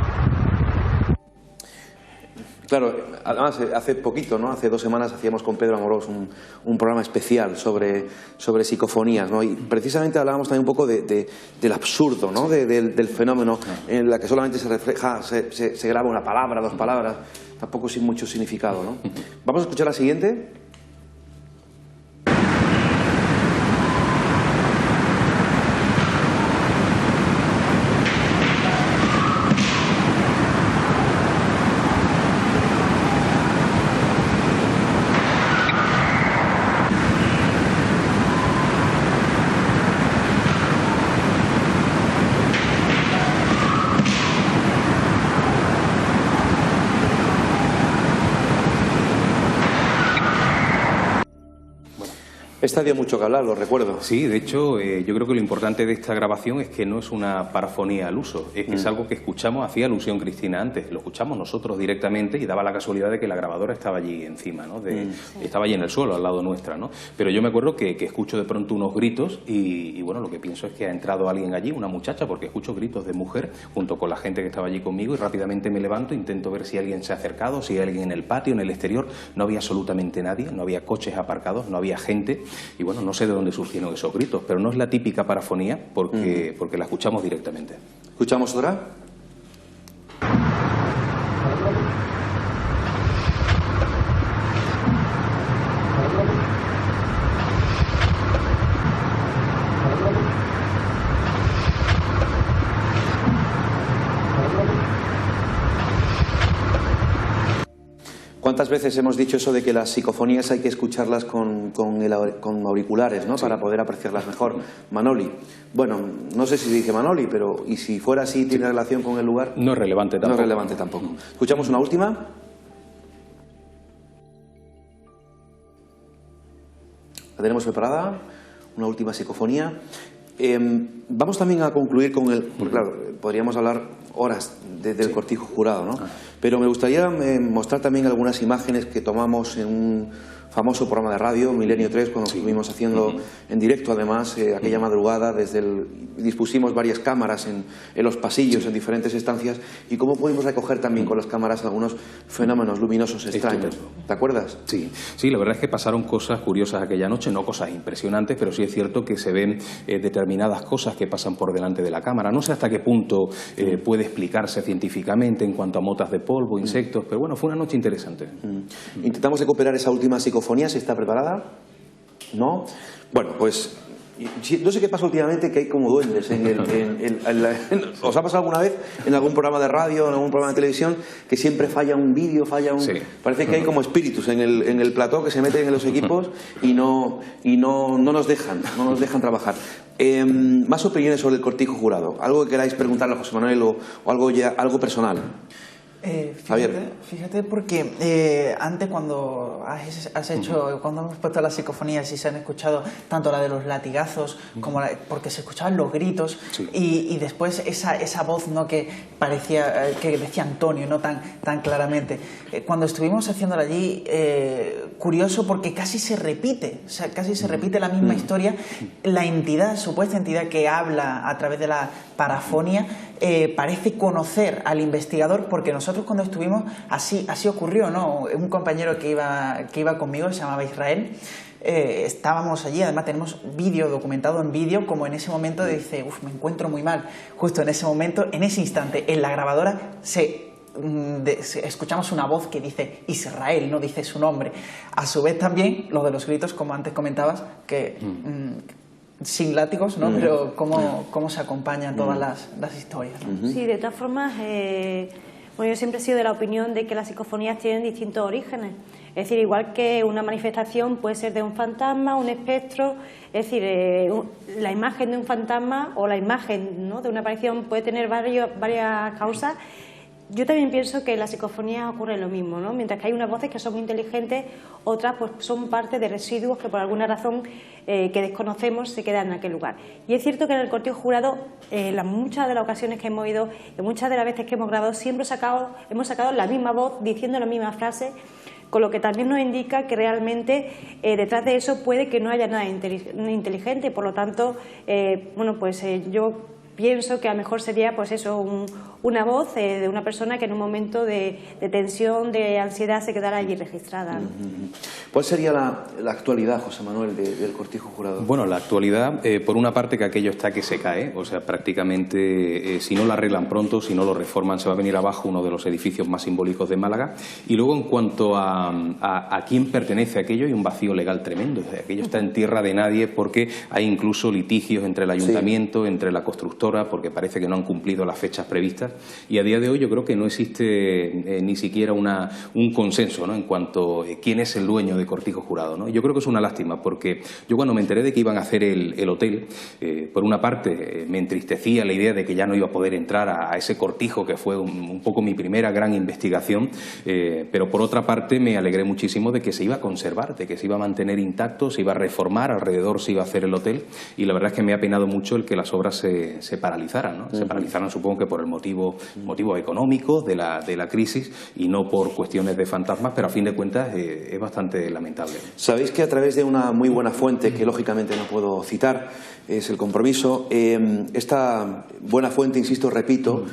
Claro, además hace poquito, ¿no?, hace 2 semanas hacíamos con Pedro Amorós un programa especial sobre psicofonías, ¿no? Y precisamente hablábamos también un poco del absurdo, ¿no?, del fenómeno, en la que solamente se refleja, se graba una palabra, 2 palabras, tampoco sin mucho significado, ¿no? Vamos a escuchar la siguiente. Esta dio mucho que hablar, lo recuerdo. Sí, de hecho, yo creo que lo importante de esta grabación es que no es una parafonía al uso, es que es algo que escuchamos, hacía alusión Cristina antes, lo escuchamos nosotros directamente y daba la casualidad de que la grabadora estaba allí encima, ¿no? Estaba allí en el suelo, al lado nuestra, ¿no? Pero yo me acuerdo que escucho de pronto unos gritos y bueno, lo que pienso es que ha entrado alguien allí, una muchacha, porque escucho gritos de mujer junto con la gente que estaba allí conmigo y rápidamente me levanto, intento ver si alguien se ha acercado, si hay alguien en el patio, en el exterior. No había absolutamente nadie, no había coches aparcados, no había gente y bueno, no sé de dónde surgieron esos gritos, pero no es la típica parafonía porque la escuchamos directamente. ¿Escuchamos otra? ¿Cuántas veces hemos dicho eso de que las psicofonías hay que escucharlas con auriculares, ¿no? Sí. Para poder apreciarlas mejor? Manoli. Bueno, no sé si dice Manoli, pero ¿y si fuera así tiene relación con el lugar? No es relevante tampoco. No es relevante tampoco. ¿Escuchamos una última? ¿La tenemos preparada? Una última psicofonía. Vamos también a concluir con el... Porque claro, podríamos hablar horas desde el cortijo jurado, ¿no? Pero me gustaría mostrar también algunas imágenes que tomamos en un famoso programa de radio, Milenio 3, cuando estuvimos haciendo en directo, además, aquella madrugada, dispusimos varias cámaras en los pasillos, en diferentes estancias, y cómo pudimos recoger también con las cámaras algunos fenómenos luminosos extraños. ¿Te acuerdas? Sí, sí, la verdad es que pasaron cosas curiosas aquella noche, no cosas impresionantes, pero sí es cierto que se ven determinadas cosas que pasan por delante de la cámara. No sé hasta qué punto puede explicarse científicamente en cuanto a motas de polvo, insectos, pero bueno, fue una noche interesante. Intentamos recuperar esa última psicofonía, ¿si está preparada? ¿No? Bueno, pues no sé qué pasa últimamente, que hay como duendes ¿os ha pasado alguna vez en algún programa de radio, en algún programa de televisión, que siempre falla un vídeo, Sí. Parece que hay como espíritus en el plató que se meten en los equipos y no nos dejan trabajar. Más opiniones sobre el cortijo jurado. ¿Algo que queráis preguntarle a José Manuel o algo personal? Fíjate porque antes cuando cuando hemos puesto las psicofonías y se han escuchado tanto la de los latigazos como porque se escuchaban los gritos y después esa voz, ¿no? Que parecía que decía Antonio, no tan claramente. Cuando estuvimos haciéndola allí, curioso porque casi se repite, o sea, casi se repite la misma historia. La supuesta entidad que habla a través de la parafonia parece conocer al investigador, porque nosotros cuando estuvimos así ocurrió, ¿no? Un compañero que iba conmigo, se llamaba Israel, estábamos allí, además tenemos vídeo documentado en vídeo, como en ese momento dice, me encuentro muy mal, justo en ese momento, en ese instante, en la grabadora escuchamos una voz que dice Israel, no dice su nombre. A su vez también lo de los gritos, como antes comentabas, que sin látigos, ¿no? Pero cómo se acompañan todas las historias, ¿no? Sí, de todas formas, yo siempre he sido de la opinión de que las psicofonías tienen distintos orígenes. Es decir, igual que una manifestación puede ser de un fantasma, un espectro, es decir, la imagen de un fantasma o la imagen, ¿no? de una aparición puede tener varias causas. Yo también pienso que en las psicofonías ocurre lo mismo, ¿no? Mientras que hay unas voces que son muy inteligentes, otras pues son parte de residuos que por alguna razón que desconocemos se quedan en aquel lugar. Y es cierto que en el cortijo jurado, muchas de las ocasiones que hemos ido, y muchas de las veces que hemos grabado, siempre hemos sacado la misma voz diciendo la misma frase, con lo que también nos indica que realmente detrás de eso puede que no haya nada inteligente. Por lo tanto, yo pienso que a lo mejor sería pues eso, una voz de una persona que en un momento de tensión, de ansiedad se quedara allí registrada. ¿Cuál sería la actualidad, José Manuel, del cortijo jurado? Bueno, la actualidad, por una parte que aquello está que se cae, o sea, prácticamente si no lo arreglan pronto, si no lo reforman, se va a venir abajo uno de los edificios más simbólicos de Málaga. Y luego en cuanto a quién pertenece a aquello, hay un vacío legal tremendo. O sea, aquello está en tierra de nadie porque hay incluso litigios entre el ayuntamiento, entre la constructora, porque parece que no han cumplido las fechas previstas. y a día de hoy yo creo que no existe ni siquiera un consenso, ¿no?, en cuanto a quién es el dueño de Cortijo Jurado, ¿no? Yo creo que es una lástima, porque yo cuando me enteré de que iban a hacer el hotel, por una parte me entristecía la idea de que ya no iba a poder entrar a ese cortijo, que fue un poco mi primera gran investigación, pero por otra parte me alegré muchísimo de que se iba a conservar, de que se iba a mantener intacto, se iba a reformar, alrededor se iba a hacer el hotel, y la verdad es que me ha penado mucho el que las obras se paralizaran, ¿no? Se paralizaran, supongo que por el motivo económico de la crisis y no por cuestiones de fantasmas, pero a fin de cuentas es bastante lamentable. Sabéis que a través de una muy buena fuente, que lógicamente no puedo citar, es El Compromiso, esta buena fuente, insisto, repito,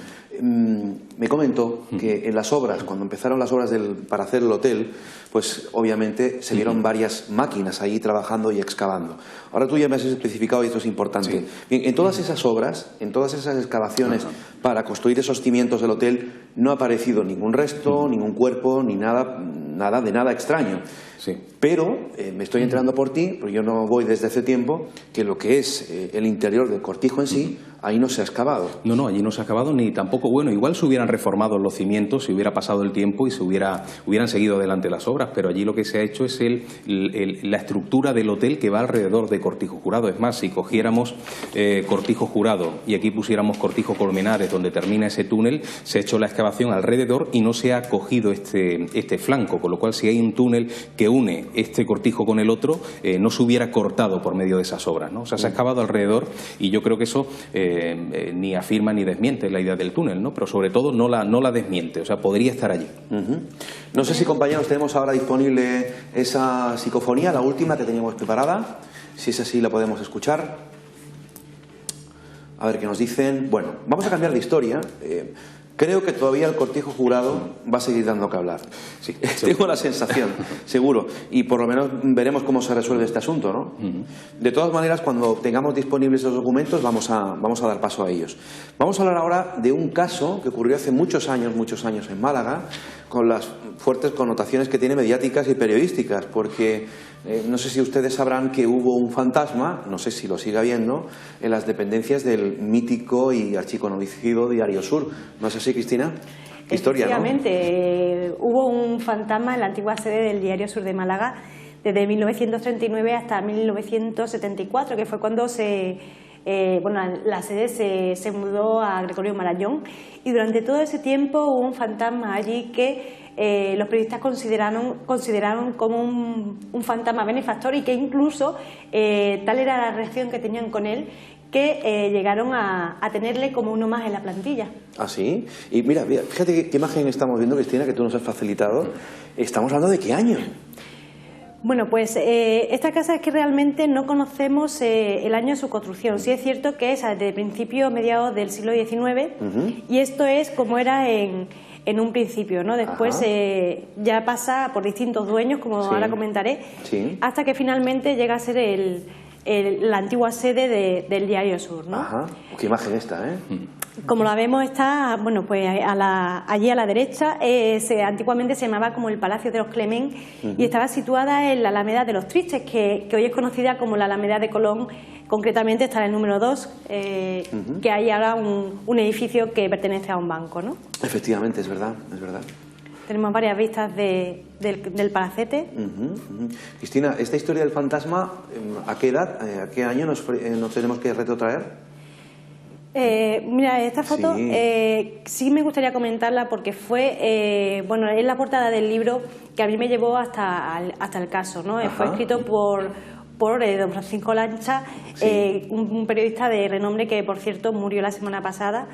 me comentó que en las obras, cuando empezaron las obras para hacer el hotel, pues obviamente se vieron varias máquinas ahí trabajando y excavando. Ahora tú ya me has especificado y esto es importante. Sí. Bien, en todas esas obras, en todas esas excavaciones para construir esos cimientos del hotel, no ha aparecido ningún resto, ningún cuerpo, ni nada de nada extraño. Sí. Pero me estoy enterando por ti, porque yo no voy desde hace tiempo, que lo que es el interior del cortijo en sí, ahí no se ha excavado. No, allí no se ha excavado, ni tampoco, bueno, igual se hubieran reformado los cimientos, si hubiera pasado el tiempo y se hubieran seguido adelante las obras, pero allí lo que se ha hecho es la estructura del hotel que va alrededor de Cortijo Jurado. Es más, si cogiéramos Cortijo Jurado y aquí pusiéramos Cortijo Colmenares, donde termina ese túnel, se ha hecho la excavación alrededor y no se ha cogido este flanco, con lo cual si hay un túnel que une este cortijo con el otro, no se hubiera cortado por medio de esas obras, ¿no? O sea, se ha excavado alrededor y yo creo que eso ni afirma ni desmiente la idea del túnel, ¿no? Pero sobre todo no la desmiente, o sea, podría estar allí. No sé si, compañeros, tenemos ahora disponible esa psicofonía, la última que teníamos preparada. Si es así, la podemos escuchar. A ver qué nos dicen. Bueno, vamos a cambiar de historia. Creo que todavía el Cortijo Jurado va a seguir dando que hablar. Sí, tengo la sensación, seguro. Y por lo menos veremos cómo se resuelve este asunto, ¿no? De todas maneras, cuando tengamos disponibles esos documentos, vamos a dar paso a ellos. Vamos a hablar ahora de un caso que ocurrió hace muchos años en Málaga, con las fuertes connotaciones que tiene mediáticas y periodísticas, porque no sé si ustedes sabrán que hubo un fantasma, no sé si lo sigue habiendo, en las dependencias del mítico y archiconocido Diario Sur. ¿No es así, Cristina? ¿Qué historia, no? Efectivamente, hubo un fantasma en la antigua sede del Diario Sur de Málaga desde 1939 hasta 1974, que fue cuando la sede se mudó a Gregorio Marañón, y durante todo ese tiempo hubo un fantasma allí que los periodistas consideraron como un fantasma benefactor, y que incluso tal era la reacción que tenían con él que llegaron a tenerle como uno más en la plantilla. ¿Ah, sí? Y mira, fíjate qué imagen estamos viendo, Cristina, que tú nos has facilitado. ¿Estamos hablando de qué año? Bueno, pues esta casa es que realmente no conocemos el año de su construcción. Sí es cierto que es de principio mediados del siglo XIX, y esto es como era en un principio, ¿no? Después ya pasa por distintos dueños, como ahora comentaré, hasta que finalmente llega a ser la antigua sede del Diario Sur, ¿no? Ajá, qué imagen esta, ¿eh? Como la vemos, está, bueno, pues allí a la derecha, antiguamente se llamaba como el Palacio de los Clement, y estaba situada en la Alameda de los Tristes, que hoy es conocida como la Alameda de Colón. Concretamente está en el número 2, que hay ahora un edificio que pertenece a un banco, ¿no? Efectivamente, es verdad, es verdad. Tenemos varias vistas del palacete. Cristina, esta historia del fantasma, ¿a qué edad, a qué año nos tenemos que retrotraer? Mira, esta foto sí me gustaría comentarla, porque fue, es la portada del libro que a mí me llevó hasta el caso, ¿no? Fue escrito por don Francisco Lancha, un periodista de renombre que, por cierto, murió la semana pasada,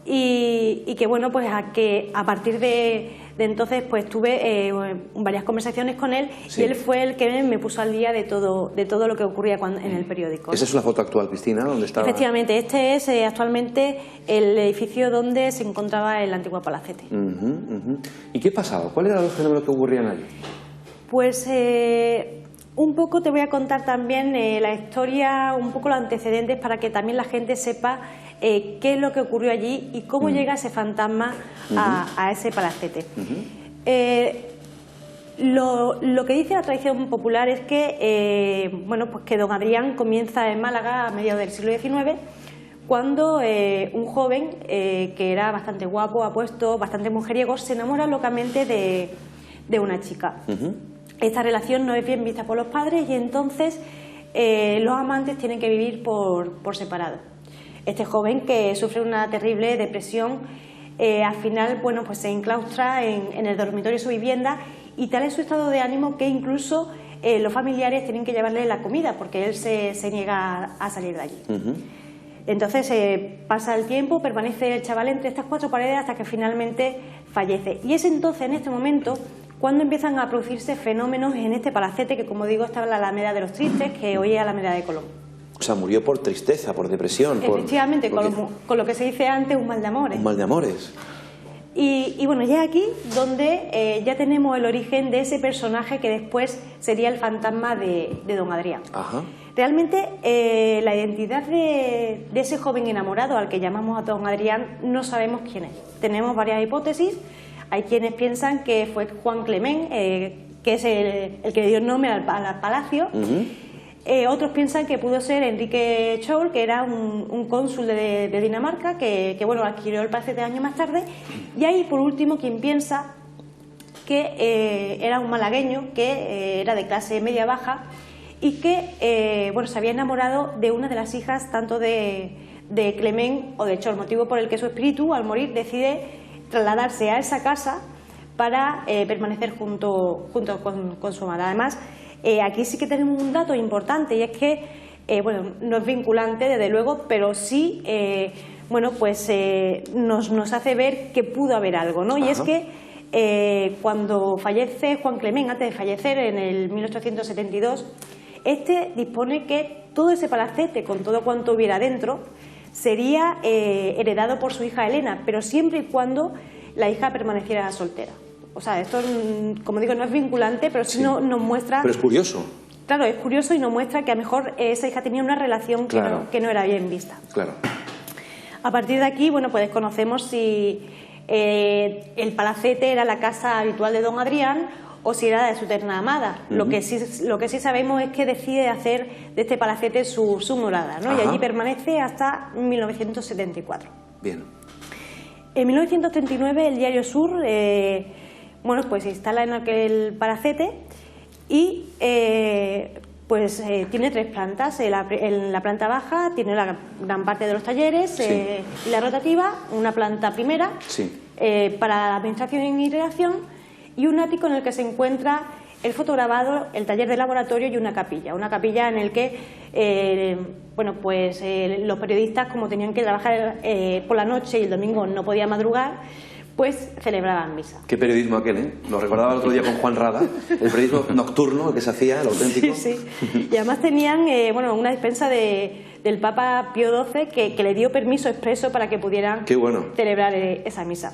y que, bueno, pues a partir de entonces pues tuve varias conversaciones con él, y él fue el que me puso al día de todo lo que ocurría en el periódico. ¿Esa es una foto actual, Cristina? ¿Dónde estaba? Efectivamente, este es actualmente el edificio donde se encontraba el antiguo palacete. ¿Y qué pasaba? ¿Cuáles eran los fenómenos que ocurrían allí? Pues un poco te voy a contar también la historia, un poco los antecedentes, para que también la gente sepa qué es lo que ocurrió allí y cómo llega ese fantasma a ese palacete. Lo que dice la tradición popular es que, que don Adrián comienza en Málaga a mediados del siglo XIX, cuando un joven que era bastante guapo, apuesto, bastante mujeriego, se enamora locamente de una chica. Esta relación no es bien vista por los padres y entonces los amantes tienen que vivir por separado. Este joven, que sufre una terrible depresión, al final, bueno, pues se enclaustra en el dormitorio de su vivienda, y tal es su estado de ánimo que incluso los familiares tienen que llevarle la comida porque él se niega a salir de allí. Entonces pasa el tiempo, permanece el chaval entre estas cuatro paredes hasta que finalmente fallece. Y es entonces, en este momento, cuando empiezan a producirse fenómenos en este palacete que, como digo, estaba en la Alameda de los Tristes, que hoy es Alameda de Colón. O sea, murió por tristeza, por depresión. Efectivamente, con lo que se dice antes, un mal de amores. Un mal de amores. Y bueno, ya aquí donde ya tenemos el origen de ese personaje que después sería el fantasma de don Adrián. Ajá. Realmente la identidad de ese joven enamorado al que llamamos a don Adrián no sabemos quién es. Tenemos varias hipótesis. Hay quienes piensan que fue Juan Clement, que es el que le dio el nombre al palacio. Otros piensan que pudo ser Enrique Scholl, que era un cónsul de Dinamarca, que bueno, adquirió el palacete años más tarde. Y hay, por último, quien piensa que era un malagueño, que era de clase media-baja y que bueno, se había enamorado de una de las hijas tanto de Clement o de Scholl, motivo por el que su espíritu, al morir, decide trasladarse a esa casa para permanecer junto con su amada. Además, aquí sí que tenemos un dato importante, y es que, bueno, no es vinculante desde luego, pero sí, bueno, pues nos hace ver que pudo haber algo, ¿no? Y es que cuando fallece Juan Clement, antes de fallecer en el 1872, este dispone que todo ese palacete, con todo cuanto hubiera dentro, sería heredado por su hija Elena, pero siempre y cuando la hija permaneciera soltera. O sea, esto, como digo, no es vinculante, pero sí nos muestra... Pero es curioso. Claro, es curioso y nos muestra que a lo mejor esa hija tenía una relación que no era bien vista. Claro. A partir de aquí, bueno, pues desconocemos si el palacete era la casa habitual de don Adrián o si era de su eterna amada. Lo que sí sabemos es que decide hacer de este palacete su morada, ¿no? Y allí permanece hasta 1974. Bien. En 1939 el Diario Sur... bueno, pues se instala en aquel palacete y pues tiene tres plantas. En la planta baja tiene la gran parte de los talleres y la rotativa, una planta primera para la administración y redacción, y un ático en el que se encuentra el fotograbado, el taller de laboratorio y una capilla en el que bueno, pues los periodistas, como tenían que trabajar por la noche y el domingo no podían madrugar, pues celebraban misa. Qué periodismo aquel, ¿eh? Lo recordaba el otro día con Juan Rada, el periodismo nocturno que se hacía, el auténtico. Sí. Y además tenían bueno, una dispensa del Papa Pío XII que le dio permiso expreso para que pudieran celebrar esa misa.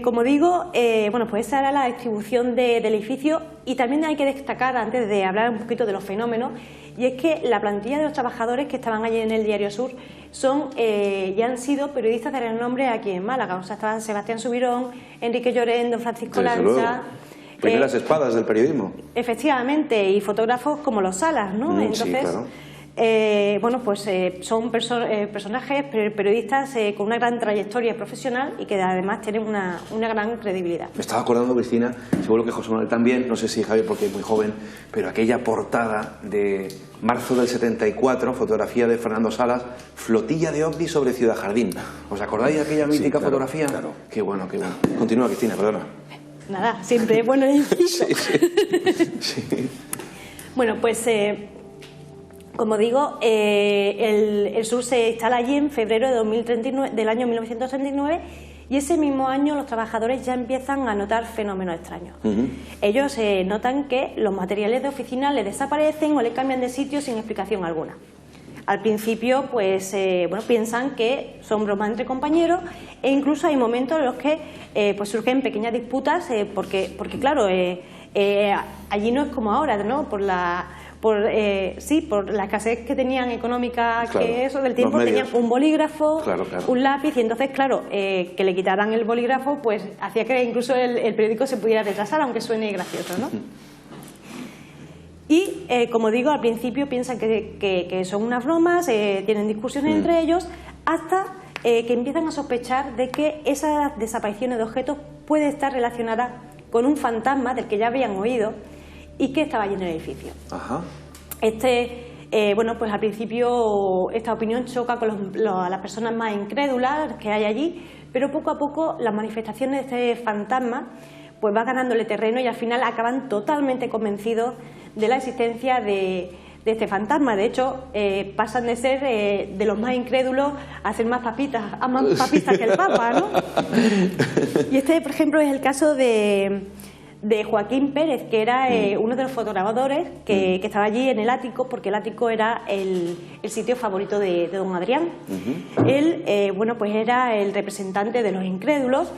Como digo, bueno, pues esa era la distribución del edificio, y también hay que destacar, antes de hablar un poquito de los fenómenos, y es que la plantilla de los trabajadores que estaban allí en el Diario Sur ya han sido periodistas de renombre aquí en Málaga. O sea, estaban Sebastián Subirón, Enrique Llorén, don Francisco Lanza. Primeras espadas del periodismo. Efectivamente, y fotógrafos como los Salas, ¿no? Entonces, sí, claro. Bueno, pues son personajes, periodistas con una gran trayectoria profesional y que además tienen una gran credibilidad. Me estaba acordando, Cristina, seguro que José Manuel también, no sé si Javier porque es muy joven, pero aquella portada de marzo del 74, fotografía de Fernando Salas, flotilla de ovnis sobre Ciudad Jardín. ¿Os acordáis de aquella mítica fotografía? Claro. Qué bueno, qué bueno. Continúa, Cristina, perdona. Nada, siempre es bueno el inciso. Sí. Bueno, pues... como digo, el Sur se instala allí en febrero del año 1939, y ese mismo año los trabajadores ya empiezan a notar fenómenos extraños. Ellos notan que los materiales de oficina les desaparecen o les cambian de sitio sin explicación alguna. Al principio, pues, bueno, piensan que son bromas entre compañeros, e incluso hay momentos en los que pues surgen pequeñas disputas, porque claro, allí no es como ahora, ¿no? Por la escasez que tenían económica, que eso del tiempo, tenían un bolígrafo, un lápiz, y entonces, claro, que le quitaran el bolígrafo, pues hacía que incluso el periódico se pudiera retrasar, aunque suene gracioso, ¿no? Y, como digo, al principio piensan que son unas bromas, tienen discusiones entre ellos, hasta que empiezan a sospechar de que esas desapariciones de objetos puede estar relacionada con un fantasma del que ya habían oído y que estaba allí en el edificio. Ajá. Bueno, pues al principio esta opinión choca con las personas más incrédulas que hay allí, pero poco a poco las manifestaciones de este fantasma pues va ganándole terreno y al final acaban totalmente convencidos de la existencia de este fantasma. De hecho, pasan de ser de los más incrédulos a ser más papistas que el Papa, ¿no? Y este, por ejemplo, es el caso de Joaquín Pérez, que era uno de los fotografadores que estaba allí en el ático, porque el ático era el sitio favorito de don Adrián. Él, bueno, pues era el representante de los incrédulos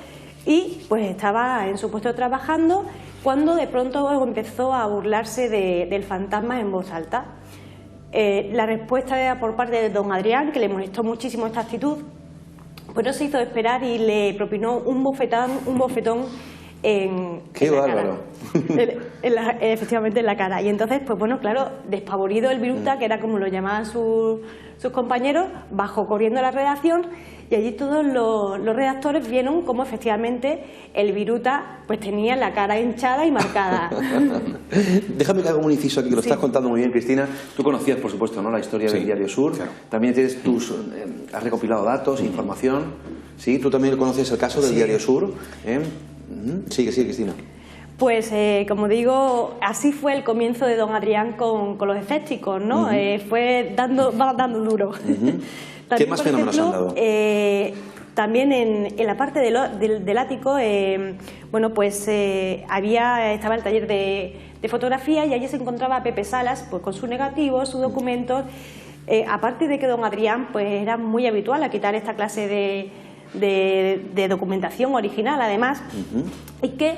y pues estaba en su puesto trabajando cuando de pronto empezó a burlarse del fantasma en voz alta. La respuesta era por parte de don Adrián, que le molestó muchísimo esta actitud, pues no se hizo esperar y le propinó un bofetón en la cara. Efectivamente en la cara. Y entonces, pues bueno, claro, despavorido el viruta, que era como lo llamaban sus compañeros, bajó corriendo a la redacción y allí todos los redactores vieron cómo efectivamente el viruta pues tenía la cara hinchada y marcada. Déjame que haga un inciso aquí, que lo estás contando muy bien, Cristina. Tú conocías, por supuesto, ¿no?, la historia del Diario Sur. Claro. También tienes has recopilado datos, información. Sí, tú también conoces el caso del Diario Sur. Sigue, Cristina. Pues, como digo, así fue el comienzo de don Adrián con los escépticos, ¿no? Fue dando duro. ¿Qué más fenómenos han dado? También en la parte del ático, bueno, pues estaba el taller de fotografía y allí se encontraba Pepe Salas, pues con sus negativos, sus documentos. Aparte de que don Adrián pues era muy habitual a quitar esta clase de documentación original, además, y que,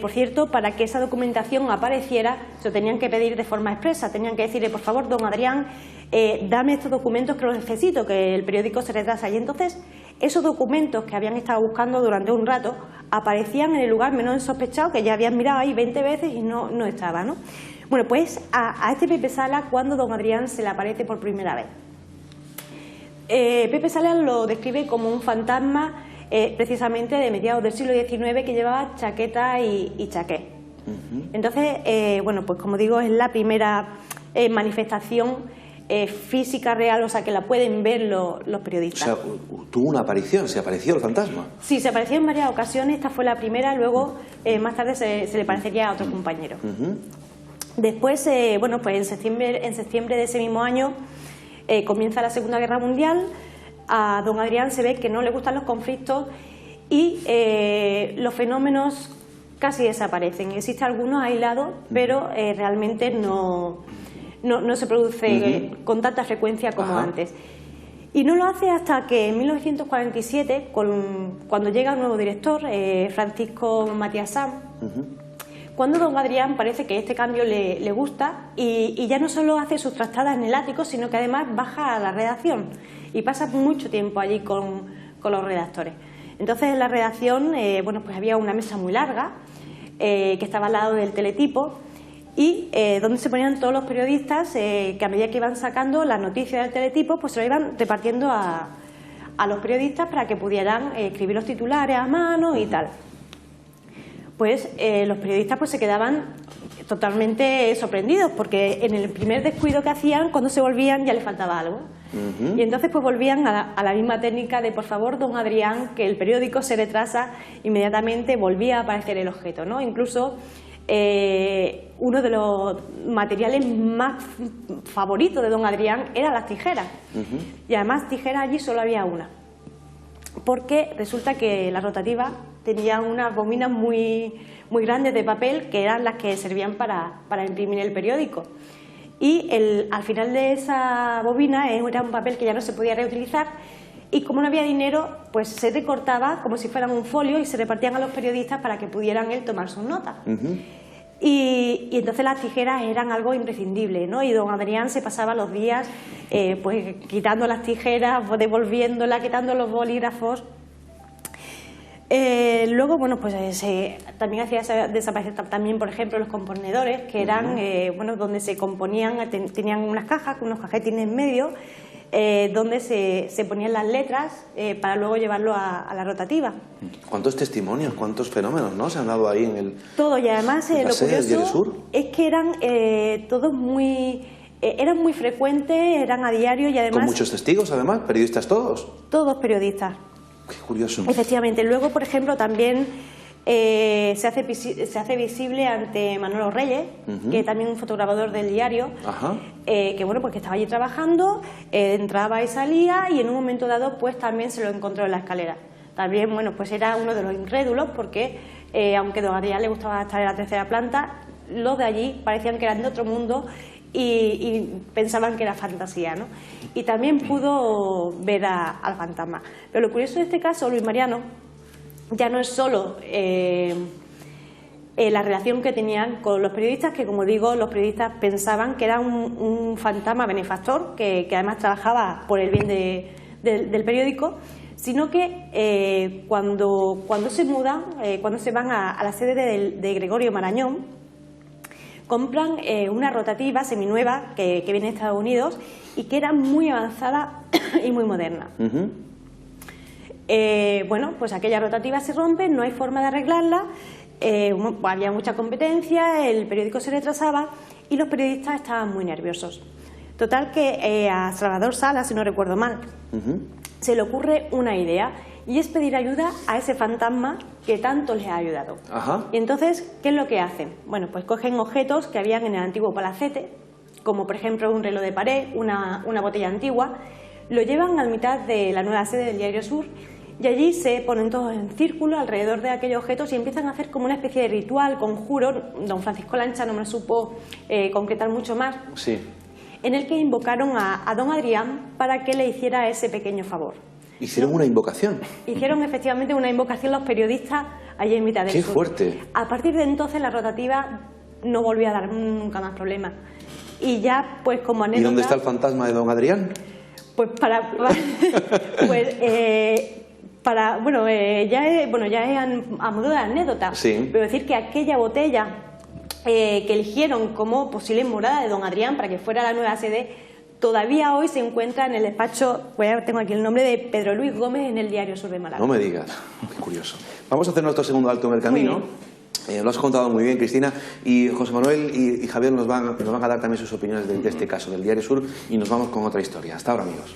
por cierto, para que esa documentación apareciera, se lo tenían que pedir de forma expresa, tenían que decirle, por favor, don Adrián, dame estos documentos que los necesito, que el periódico se retrasa. Y entonces, esos documentos que habían estado buscando durante un rato, aparecían en el lugar menos sospechado, que ya habían mirado ahí 20 veces y no estaba, ¿no? Bueno, pues a este Pepe Sala, cuando don Adrián se le aparece por primera vez. Pepe Salas lo describe como un fantasma precisamente de mediados del siglo XIX que llevaba chaqueta y chaqué. Entonces, bueno, pues como digo, es la primera manifestación física real, o sea, que la pueden ver los periodistas. O sea, tuvo una aparición, se apareció el fantasma. Sí, se apareció en varias ocasiones, esta fue la primera, luego más tarde se le parecería a otro compañero. Después, bueno, pues en septiembre de ese mismo año comienza la Segunda Guerra Mundial. A don Adrián se ve que no le gustan los conflictos y los fenómenos casi desaparecen. Existen algunos aislados, pero realmente no se produce con tanta frecuencia como antes. Y no lo hace hasta que en 1947, cuando llega un nuevo director, Francisco Matías Sanz, cuando don Adrián parece que este cambio le gusta y ya no solo hace sus trastadas en el ático, sino que además baja a la redacción y pasa mucho tiempo allí con los redactores. Entonces en la redacción, bueno, pues había una mesa muy larga que estaba al lado del teletipo y donde se ponían todos los periodistas que a medida que iban sacando las noticias del teletipo, pues se lo iban repartiendo a los periodistas para que pudieran escribir los titulares a mano y tal. Pues los periodistas pues se quedaban totalmente sorprendidos porque en el primer descuido que hacían, cuando se volvían ya les faltaba algo. Y entonces pues volvían a la misma técnica de, por favor, don Adrián, que el periódico se retrasa, inmediatamente volvía a aparecer el objeto, ¿no? Incluso uno de los materiales más favoritos de don Adrián eran las tijeras. Y además tijeras allí solo había una, porque resulta que la rotativa tenía unas bobinas muy grandes de papel que eran las que servían para imprimir el periódico. Y al final de esa bobina era un papel que ya no se podía reutilizar y como no había dinero, pues se recortaba como si fueran un folio y se repartían a los periodistas para que pudieran tomar sus notas. Y entonces las tijeras eran algo imprescindible, ¿no? Y don Adrián se pasaba los días pues quitando las tijeras, devolviéndolas, quitando los bolígrafos. Luego, bueno, pues también hacía desaparecer también, por ejemplo, los componedores, que eran, bueno, donde se componían, tenían unas cajas, unos cajetines en medio, donde se ponían las letras para luego llevarlo a la rotativa. ¿Cuántos testimonios, cuántos fenómenos, ¿no?, se han dado ahí en el... Todo, y además lo curioso es que eran todos eran muy frecuentes, eran a diario y además... Con muchos testigos, además, periodistas todos. Todos periodistas. Qué curioso. Efectivamente. Luego, por ejemplo, también se hace visible ante Manolo Reyes, que también un fotografador del diario, que bueno, pues que estaba allí trabajando, entraba y salía, y en un momento dado pues también se lo encontró en la escalera. También, bueno, pues era uno de los incrédulos, porque aunque don Adrián le gustaba estar en la tercera planta, los de allí parecían que eran de otro mundo y pensaban que era fantasía, ¿no? Y también pudo ver al fantasma. Pero lo curioso de este caso, Luis Mariano, ya no es solo la relación que tenían con los periodistas, que como digo, los periodistas pensaban que era un fantasma benefactor, que además trabajaba por el bien del periódico, sino que cuando se mudan, cuando se van a la sede de Gregorio Marañón, compran una rotativa seminueva que viene de Estados Unidos y que era muy avanzada y muy moderna. Bueno, pues aquella rotativa se rompe, no hay forma de arreglarla, había mucha competencia, el periódico se retrasaba y los periodistas estaban muy nerviosos. Total que a Salvador Sala, si no recuerdo mal, se le ocurre una idea, y es pedir ayuda a ese fantasma que tanto les ha ayudado. Y entonces, ¿qué es lo que hacen? Bueno, pues cogen objetos que habían en el antiguo palacete, como por ejemplo un reloj de pared, una botella antigua, lo llevan a la mitad de la nueva sede del Diario Sur, y allí se ponen todos en círculo alrededor de aquellos objetos y empiezan a hacer como una especie de ritual, conjuro. Don Francisco Lancha no me supo concretar mucho más, en el que invocaron a don Adrián para que le hiciera ese pequeño favor. ¿Hicieron una invocación? Hicieron efectivamente una invocación los periodistas allí en mitad del sur. ¡Qué fuerte! A partir de entonces la rotativa no volvió a dar nunca más problemas. Y ya, pues como anécdota... ¿Y dónde está el fantasma de don Adrián? Pues ya es a modo de anécdota. Pero decir que aquella botella que eligieron como posible morada de don Adrián para que fuera la nueva sede, todavía hoy se encuentra en el despacho, pues ya tengo aquí el nombre, de Pedro Luis Gómez en el Diario Sur de Málaga. No me digas, qué curioso. Vamos a hacer nuestro segundo alto en el camino. Lo has contado muy bien, Cristina, y José Manuel y Javier nos van a dar también sus opiniones de este caso del Diario Sur, y nos vamos con otra historia. Hasta ahora, amigos.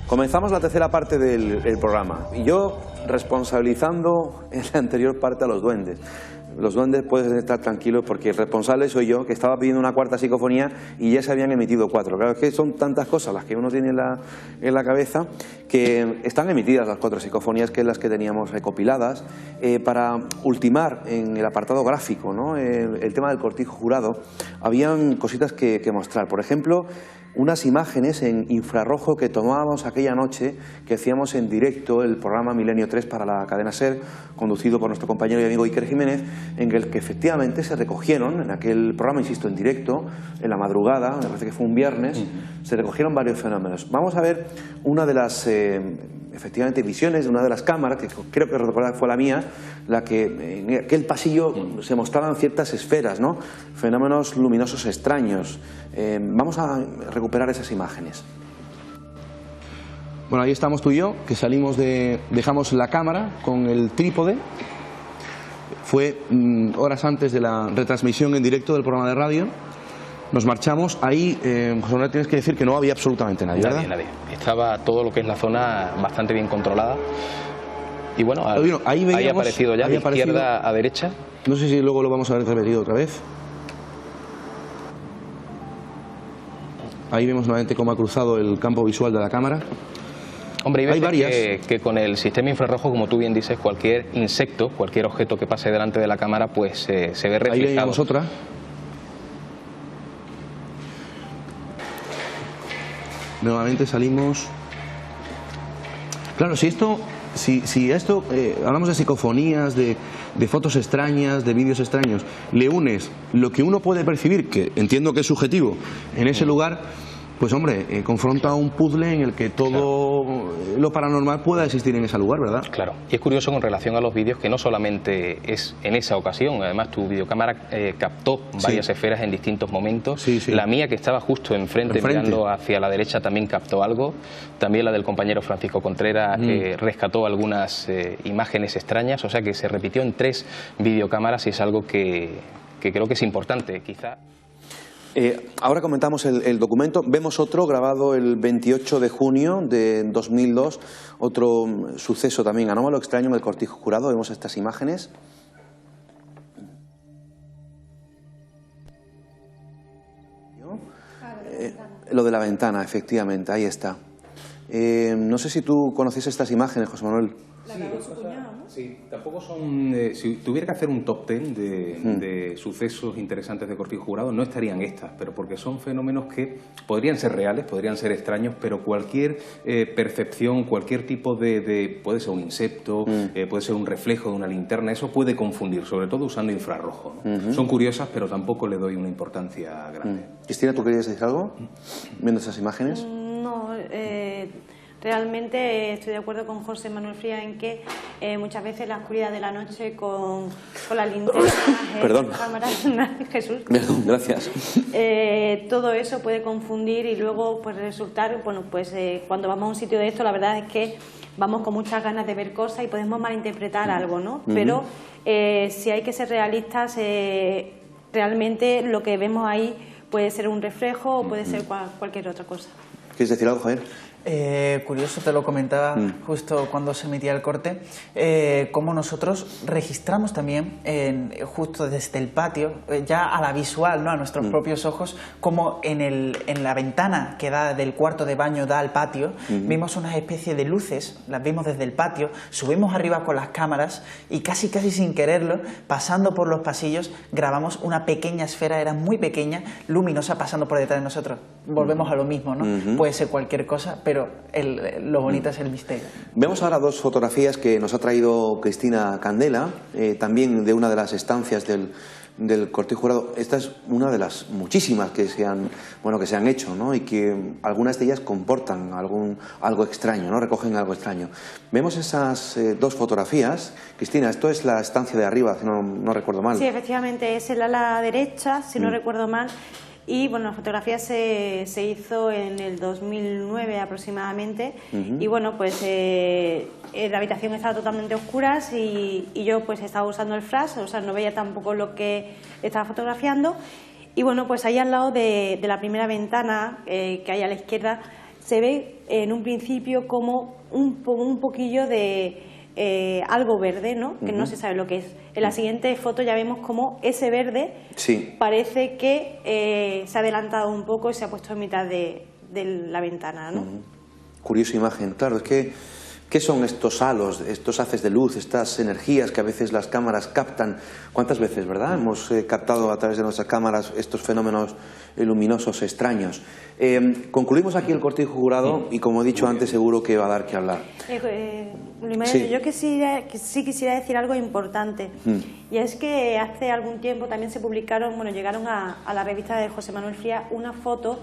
Comenzamos la tercera parte del programa, y yo responsabilizando en la anterior parte a los duendes. Los duendes pueden estar tranquilos porque el responsable soy yo, que estaba pidiendo una cuarta psicofonía y ya se habían emitido 4. Claro, es que son tantas cosas las que uno tiene en la cabeza, que están emitidas las 4 psicofonías, que es las que teníamos recopiladas, para ultimar en el apartado gráfico, ¿no? El tema del cortijo jurado. Habían cositas que mostrar. Por ejemplo, unas imágenes en infrarrojo que tomábamos aquella noche que hacíamos en directo el programa Milenio 3 para la cadena SER, conducido por nuestro compañero y amigo Iker Jiménez, en el que efectivamente se recogieron, en aquel programa, insisto, en directo, en la madrugada, me parece que fue un viernes, se recogieron varios fenómenos. Vamos a ver una de las, efectivamente, visiones de una de las cámaras, que creo que recordar fue la mía, la que en aquel pasillo se mostraban ciertas esferas, ¿no? Fenómenos luminosos extraños. Vamos a recuperar esas imágenes. Bueno, ahí estamos tú y yo, que dejamos la cámara con el trípode. Fue horas antes de la retransmisión en directo del programa de radio. Nos marchamos. Ahí, José Manuel, tienes que decir que no había absolutamente nadie, ¿verdad? Nadie. Estaba todo lo que es la zona bastante bien controlada. Y bueno, ahí ha aparecido ya de izquierda a derecha. No sé si luego lo vamos a ver repetido otra vez. Ahí vemos nuevamente cómo ha cruzado el campo visual de la cámara. Hombre, hay veces que con el sistema infrarrojo, como tú bien dices, cualquier insecto, cualquier objeto que pase delante de la cámara, pues se ve reflejado. Ahí veíamos otra. Nuevamente salimos. Claro, si esto hablamos de psicofonías, de fotos extrañas, de vídeos extraños, le unes lo que uno puede percibir, que entiendo que es subjetivo, en ese lugar, pues hombre, confronta un puzzle en el que todo lo paranormal pueda existir en ese lugar, ¿verdad? Claro, y es curioso con relación a los vídeos que no solamente es en esa ocasión, además tu videocámara captó varias esferas en distintos momentos. La mía, que estaba justo enfrente, mirando hacia la derecha, también captó algo. También la del compañero Francisco Contreras rescató algunas imágenes extrañas, o sea que se repitió en 3 videocámaras y es algo que creo que es importante, quizá. Ahora comentamos el documento. Vemos otro grabado el 28 de junio de 2002, otro suceso también anómalo, extraño, en el Cortijo Jurado. Vemos estas imágenes. Lo de la ventana, efectivamente, ahí está. No sé si tú conoces estas imágenes, José Manuel. Sí, tampoco son... si tuviera que hacer un top 10 de sucesos interesantes de Cortijo Jurado, no estarían estas, pero porque son fenómenos que podrían ser reales, podrían ser extraños, pero cualquier percepción, cualquier tipo puede ser un insecto, puede ser un reflejo de una linterna, eso puede confundir, sobre todo usando infrarrojo, ¿no? Son curiosas, pero tampoco le doy una importancia grande. Cristina, ¿tú querías decir algo viendo esas imágenes? No, realmente estoy de acuerdo con José Manuel Frías en que muchas veces la oscuridad de la noche con la linterna, Perdón. cámaras, Jesús. Perdón, gracias. Todo eso puede confundir y luego pues resultar, bueno, pues cuando vamos a un sitio de esto, la verdad es que vamos con muchas ganas de ver cosas y podemos malinterpretar algo, ¿no? Pero si hay que ser realistas, realmente lo que vemos ahí puede ser un reflejo o puede ser cualquier otra cosa. ¿Quieres decir algo, Javier? Curioso, te lo comentaba justo cuando se emitía el corte, cómo nosotros registramos también justo desde el patio, ya a la visual, ¿no? A nuestros propios ojos, como en la ventana que da del cuarto de baño da al patio, vimos una especie de luces, las vimos desde el patio, subimos arriba con las cámaras y casi sin quererlo, pasando por los pasillos, grabamos una pequeña esfera, era muy pequeña, luminosa, pasando por detrás de nosotros. Volvemos a lo mismo, ¿no? Puede ser cualquier cosa, pero lo bonito es el misterio. Vemos ahora 2 fotografías que nos ha traído Cristina Candela, también de una de las estancias del Cortijo Jurado. Esta es una de las muchísimas que se han hecho, ¿no? Y que algunas de ellas comportan algo extraño, ¿no? Recogen algo extraño. Vemos esas 2 fotografías. Cristina, esto es la estancia de arriba, si no recuerdo mal. Sí, efectivamente, es el ala derecha, si no recuerdo mal. Y bueno, la fotografía se hizo en el 2009 aproximadamente y bueno, pues la habitación estaba totalmente oscura y yo pues estaba usando el flash, o sea, no veía tampoco lo que estaba fotografiando y bueno, pues ahí al lado de la primera ventana que hay a la izquierda se ve en un principio como un poquillo de algo verde, ¿no? Que no se sabe lo que es. En la siguiente foto ya vemos como ese verde parece que se ha adelantado un poco y se ha puesto en mitad de la ventana, ¿no? Curiosa imagen, claro, es que ¿qué son estos halos, estos haces de luz, estas energías que a veces las cámaras captan? ¿Cuántas veces, verdad? Hemos captado a través de nuestras cámaras estos fenómenos luminosos extraños. Concluimos aquí el Cortijo Jurado y, como he dicho antes, seguro que va a dar que hablar. Yo sí quisiera decir algo importante y es que hace algún tiempo también se publicaron, llegaron a la revista de José Manuel Frías una foto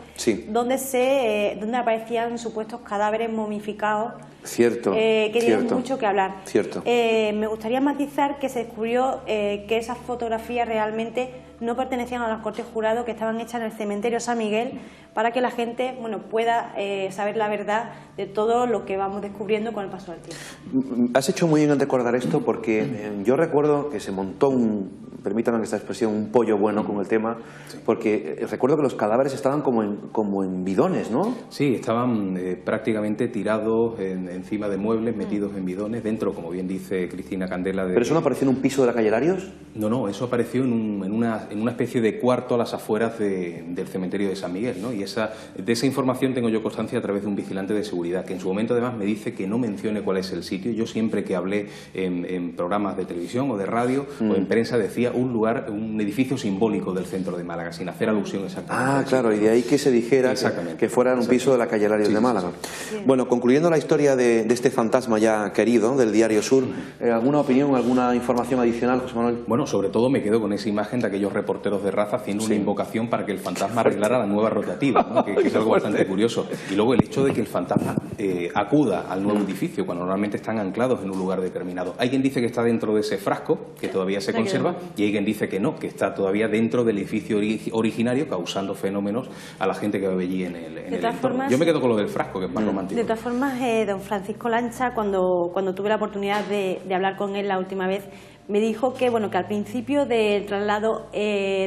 donde aparecían supuestos cadáveres momificados. Cierto. Que tienen mucho que hablar. Cierto. Me gustaría matizar que se descubrió que esas fotografías realmente no pertenecían a los cortes jurados, que estaban hechas en el cementerio San Miguel, para que la gente, bueno, pueda saber la verdad de todo lo que vamos descubriendo con el paso del tiempo. Has hecho muy bien en recordar esto, porque yo recuerdo que se montó permítame esta expresión, un pollo bueno con el tema, porque recuerdo que los cadáveres estaban como en bidones, ¿no? Sí, estaban prácticamente tirados encima de muebles, metidos en bidones, dentro, como bien dice Cristina Candela. ¿Pero eso no apareció en un piso de la calle Larios? No, eso apareció en una especie de cuarto a las afueras del cementerio de San Miguel, ¿no? Y de esa información tengo yo constancia a través de un vigilante de seguridad, que en su momento además me dice que no mencione cuál es el sitio. Yo siempre que hablé en programas de televisión o de radio o en prensa decía un edificio simbólico del centro de Málaga, sin hacer alusión exactamente. Ah, claro, y de ahí que se dijera que fuera en un piso de la calle Larios de Málaga. Sí. Bueno, concluyendo la historia de este fantasma ya querido del Diario Sur, ¿alguna opinión, alguna información adicional, José Manuel? Bueno, sobre todo me quedo con esa imagen de aquellos reporteros de raza haciendo una invocación para que el fantasma arreglara la nueva rotativa, ¿no? que es algo bastante curioso. Y luego el hecho de que el fantasma acuda al nuevo edificio cuando normalmente están anclados en un lugar determinado. Hay quien dice que está dentro de ese frasco, que todavía se conserva, y hay quien dice que no, que está todavía dentro del edificio originario, causando fenómenos a la gente que vive allí en el entorno. Yo me quedo con lo del frasco, que es más romántico. De todas formas, don Francisco Lancha, cuando tuve la oportunidad de hablar con él la última vez, me dijo que bueno, que al principio del traslado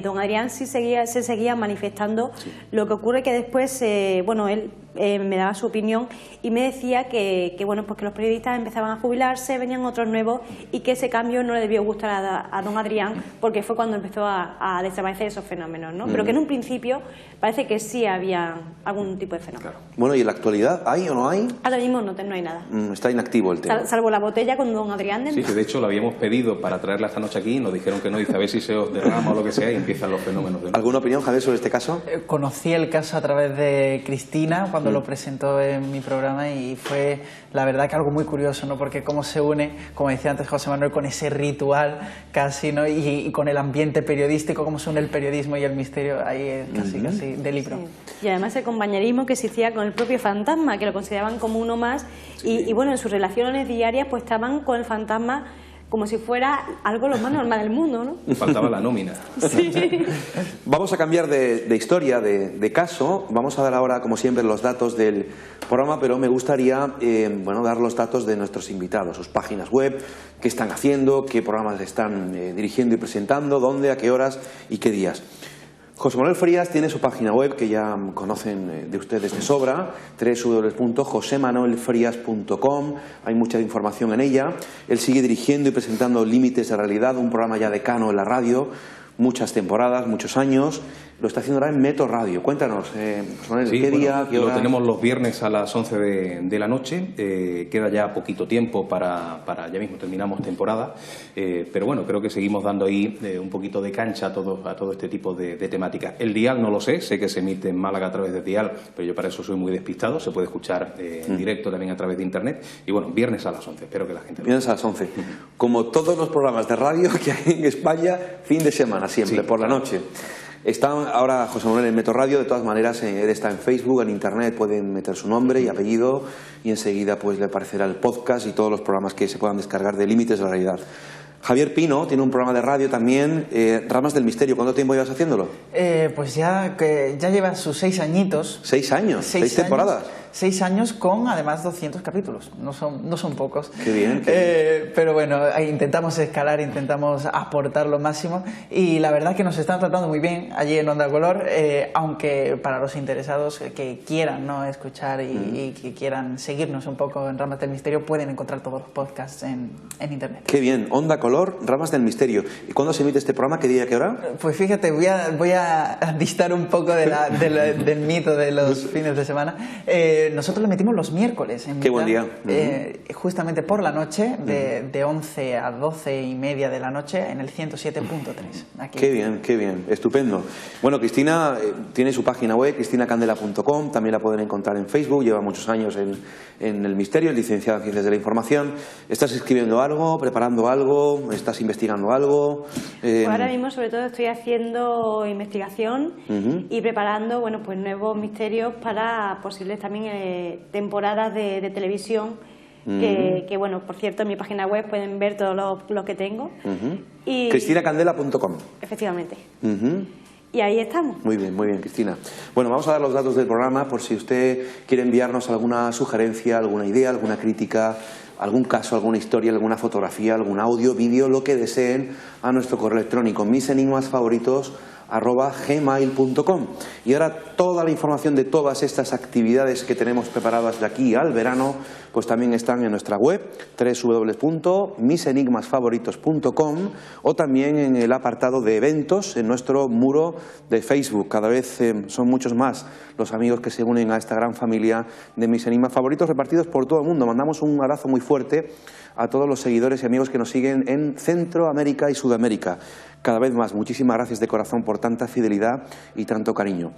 don Adrián se seguía manifestando. Lo que ocurre que después bueno, él me daba su opinión y me decía que bueno, pues que los periodistas empezaban a jubilarse, venían otros nuevos y que ese cambio no le debió gustar a don Adrián, porque fue cuando empezó a desaparecer esos fenómenos, ¿no? Pero que en un principio parece que sí había algún tipo de fenómeno. Bueno, ¿y en la actualidad hay o no hay? Ahora mismo no hay nada. Está inactivo el tema. Salvo la botella con don Adrián dentro. Sí, que de hecho lo habíamos pedido para traerla esta noche aquí y nos dijeron que no, dice a ver si se os derrama o lo que sea y empiezan los fenómenos. ¿Alguna opinión, Javier, sobre este caso? Conocí el caso a través de Cristina cuando lo presentó en mi programa y fue la verdad que algo muy curioso, ¿no? Porque cómo se une, como decía antes José Manuel, con ese ritual casi, ¿no? Y con el ambiente periodístico, cómo se une el periodismo y el misterio, ahí es casi de libro. Sí. Y además el compañerismo que existía con el propio fantasma, que lo consideraban como uno más, y bueno, en sus relaciones diarias pues estaban con el fantasma como si fuera algo lo más normal del mundo, ¿no? Faltaba la nómina. Sí. Vamos a cambiar de historia, de caso. Vamos a dar ahora, como siempre, los datos del programa, pero me gustaría bueno, dar los datos de nuestros invitados, sus páginas web, qué están haciendo, qué programas están dirigiendo y presentando, dónde, a qué horas y qué días. José Manuel Frías tiene su página web, que ya conocen de ustedes de sobra, www.josemanuelfrias.com. Hay mucha información en ella. Él sigue dirigiendo y presentando Límites de Realidad, un programa ya decano en la radio, muchas temporadas, muchos años. Lo está haciendo ahora en Metro Radio. Cuéntanos, José Manuel, ¿qué día, qué hora? Lo tenemos los viernes a las 11 de la noche. Queda ya poquito tiempo para ya mismo terminamos temporada. Pero bueno, creo que seguimos dando ahí un poquito de cancha a todo este tipo de temáticas. El dial no lo sé que se emite en Málaga a través del dial, pero yo para eso soy muy despistado. Se puede escuchar en directo también a través de internet. Y bueno, viernes a las 11. Espero que la gente Viernes a las 11. Como todos los programas de radio que hay en España, fin de semana siempre, por la noche. Está ahora José Manuel en Metro Radio. De todas maneras, él está en Facebook, en internet, pueden meter su nombre y apellido y enseguida pues le aparecerá el podcast y todos los programas que se puedan descargar de Límites de la Realidad. Javier Pino tiene un programa de radio también, Ramas del Misterio. ¿Cuánto tiempo llevas haciéndolo? Pues ya lleva sus 6 añitos. 6 años, 6 temporadas. 6 años con además 200 capítulos, no son pocos. Qué bien. Pero bueno, intentamos escalar, intentamos aportar lo máximo y la verdad que nos están tratando muy bien allí en Onda Color, aunque para los interesados que quieran, ¿no?, escuchar y que quieran seguirnos un poco en Ramas del Misterio, pueden encontrar todos los podcasts en internet. Qué bien, Onda Color, Ramas del Misterio. ¿Y cuándo se emite este programa? ¿Qué día, qué hora? Pues fíjate, voy a distar un poco del mito de los fines de semana. Nosotros le metimos los miércoles. Qué buen día. Justamente por la noche, de 11 a 12 y media de la noche, en el 107.3. Qué bien, estupendo. Bueno, Cristina tiene su página web, cristinacandela.com, también la pueden encontrar en Facebook, lleva muchos años en el misterio, es licenciada en Ciencias de la Información. ¿Estás escribiendo algo, preparando algo, estás investigando algo? Pues ahora mismo sobre todo estoy haciendo investigación y preparando, bueno, pues nuevos misterios para posibles también temporadas de televisión que bueno, por cierto, en mi página web pueden ver todo lo que tengo. Y CristinaCandela.com. Efectivamente. Y ahí estamos. Muy bien, Cristina. Bueno, vamos a dar los datos del programa por si usted quiere enviarnos alguna sugerencia, alguna idea, alguna crítica, algún caso, alguna historia, alguna fotografía, algún audio, vídeo, lo que deseen, a nuestro correo electrónico misenigmasfavoritos@gmail.com. Y ahora toda la información de todas estas actividades que tenemos preparadas de aquí al verano, pues también están en nuestra web www.misenigmasfavoritos.com, o también en el apartado de eventos en nuestro muro de Facebook. Cada vez son muchos más los amigos que se unen a esta gran familia de Mis Enigmas Favoritos, repartidos por todo el mundo. Mandamos un abrazo muy fuerte a todos los seguidores y amigos que nos siguen en Centroamérica y Sudamérica. Cada vez más, muchísimas gracias de corazón por tanta fidelidad y tanto cariño.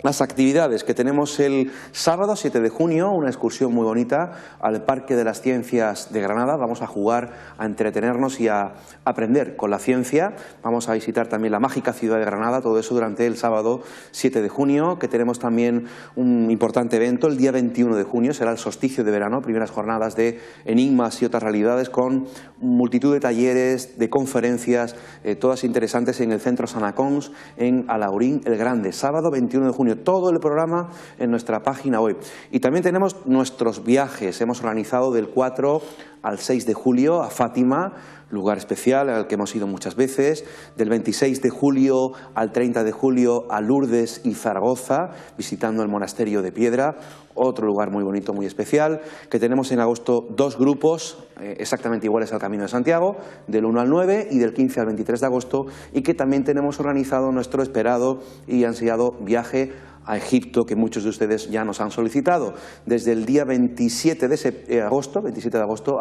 Las actividades que tenemos el sábado 7 de junio, una excursión muy bonita al Parque de las Ciencias de Granada. Vamos a jugar, a entretenernos y a aprender con la ciencia. Vamos a visitar también la mágica ciudad de Granada, todo eso durante el sábado 7 de junio, que tenemos también un importante evento. El día 21 de junio será el solsticio de verano, primeras jornadas de enigmas y otras realidades, con multitud de talleres, de conferencias, todas interesantes en el Centro Sanacons, en Alhaurín el Grande, sábado 21 de junio. Todo el programa en nuestra página web. Y también tenemos nuestros viajes. Hemos organizado del 4 al 6 de julio a Fátima, lugar especial al que hemos ido muchas veces. Del 26 de julio al 30 de julio a Lourdes y Zaragoza, visitando el Monasterio de Piedra, otro lugar muy bonito, muy especial. Que tenemos en agosto 2 grupos exactamente iguales al Camino de Santiago, del 1 al 9 y del 15 al 23 de agosto, y que también tenemos organizado nuestro esperado y ansiado viaje a Egipto, que muchos de ustedes ya nos han solicitado, desde el día 27 de agosto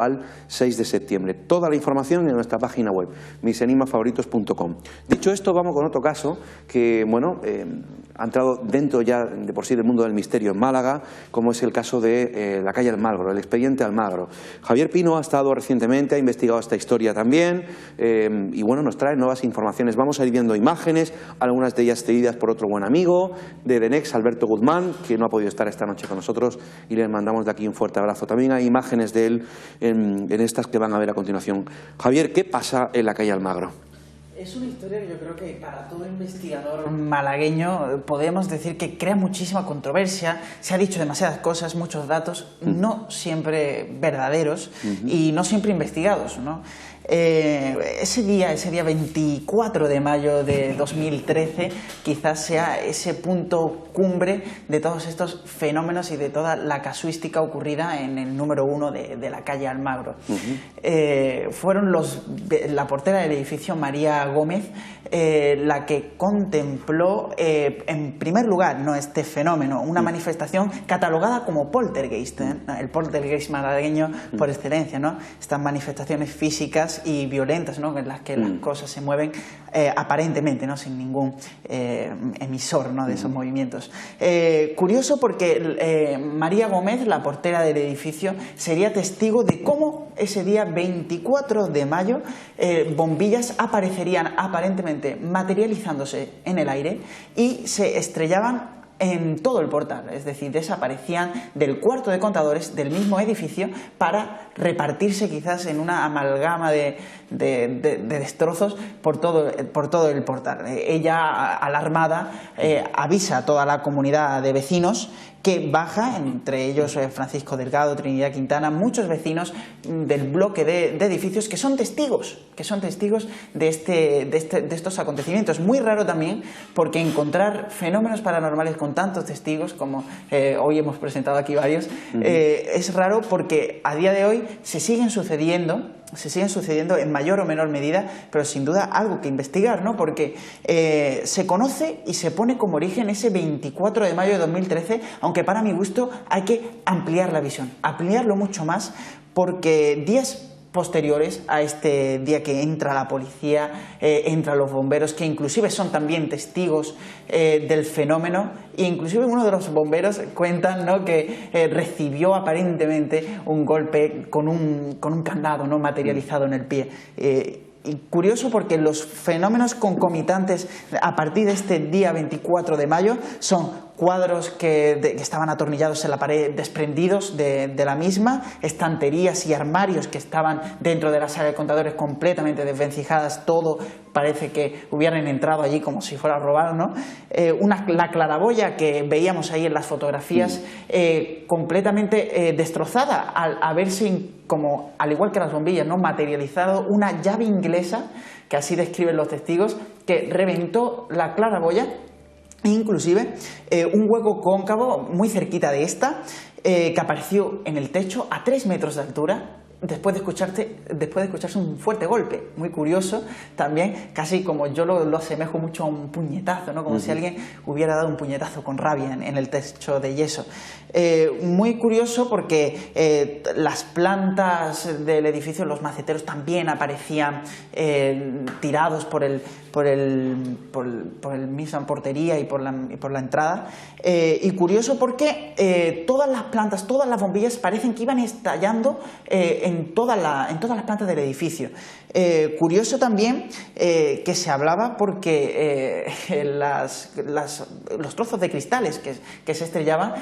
al 6 de septiembre. Toda la información en nuestra página web, misenigmasfavoritos.com. Dicho esto, vamos con otro caso que, bueno, ha entrado dentro ya de por sí del mundo del misterio en Málaga, como es el caso de la calle Almagro, el expediente Almagro. Javier Pino ha estado recientemente, ha investigado esta historia también, y bueno, nos trae nuevas informaciones. Vamos a ir viendo imágenes, algunas de ellas cedidas por otro buen amigo de Denex, Alberto Guzmán, que no ha podido estar esta noche con nosotros, y le mandamos de aquí un fuerte abrazo. También hay imágenes de él en estas que van a ver a continuación. Javier, ¿qué pasa en la calle Almagro? Es una historia que yo creo que para todo investigador malagueño podemos decir que crea muchísima controversia. Se ha dicho demasiadas cosas, muchos datos, no siempre verdaderos y no siempre investigados, ¿no? Ese día 24 de mayo de 2013 quizás sea ese punto cumbre de todos estos fenómenos y de toda la casuística ocurrida en el número 1 de la calle Almagro. Fueron la portera del edificio, María Gómez, la que contempló en primer lugar, no este fenómeno, una manifestación catalogada como poltergeist, el poltergeist malagueño por excelencia, ¿no? Estas manifestaciones físicas y violentas, ¿no? En las que las cosas se mueven aparentemente, ¿no? Sin ningún emisor, ¿no? De esos movimientos. Curioso porque María Gómez, la portera del edificio, sería testigo de cómo ese día 24 de mayo bombillas aparecerían aparentemente materializándose en el aire y se estrellaban en todo el portal, es decir, desaparecían del cuarto de contadores del mismo edificio para repartirse quizás en una amalgama de destrozos por todo el portal. Ella, alarmada, avisa a toda la comunidad de vecinos, que baja, entre ellos Francisco Delgado, Trinidad Quintana, muchos vecinos del bloque de edificios que son testigos de estos acontecimientos. Muy raro también, porque encontrar fenómenos paranormales con tantos testigos, como hoy hemos presentado aquí varios, es raro porque a día de hoy se siguen sucediendo en mayor o menor medida, pero sin duda algo que investigar, ¿no? Porque se conoce y se pone como origen ese 24 de mayo de 2013, aunque para mi gusto hay que ampliar la visión, ampliarlo mucho más, porque días posteriores a este día que entra la policía, entran los bomberos, que inclusive son también testigos del fenómeno, e inclusive uno de los bomberos cuentan, ¿no? Que recibió aparentemente un golpe con un candado, ¿no? Materializado en el pie. Y curioso porque los fenómenos concomitantes a partir de este día 24 de mayo son cuadros que estaban atornillados en la pared desprendidos de la misma, estanterías y armarios que estaban dentro de la sala de contadores completamente desvencijadas, todo parece que hubieran entrado allí como si fuera a robar, ¿no? La claraboya que veíamos ahí en las fotografías completamente destrozada al haberse, como, al igual que las bombillas, ¿no?, materializado una llave inglesa, que así describen los testigos, que reventó la claraboya. Inclusive un hueco cóncavo muy cerquita de esta que apareció en el techo a 3 metros de altura después de escucharse un fuerte golpe. Muy curioso también, casi como yo lo asemejo mucho a un puñetazo, ¿no? Como si alguien hubiera dado un puñetazo con rabia en el techo de yeso. Muy curioso porque las plantas del edificio, los maceteros, también aparecían tirados por el misma portería y por la entrada. Y curioso porque todas las plantas, todas las bombillas parecen que iban estallando en todas las plantas del edificio. Curioso también que se hablaba porque los trozos de cristales que se estrellaban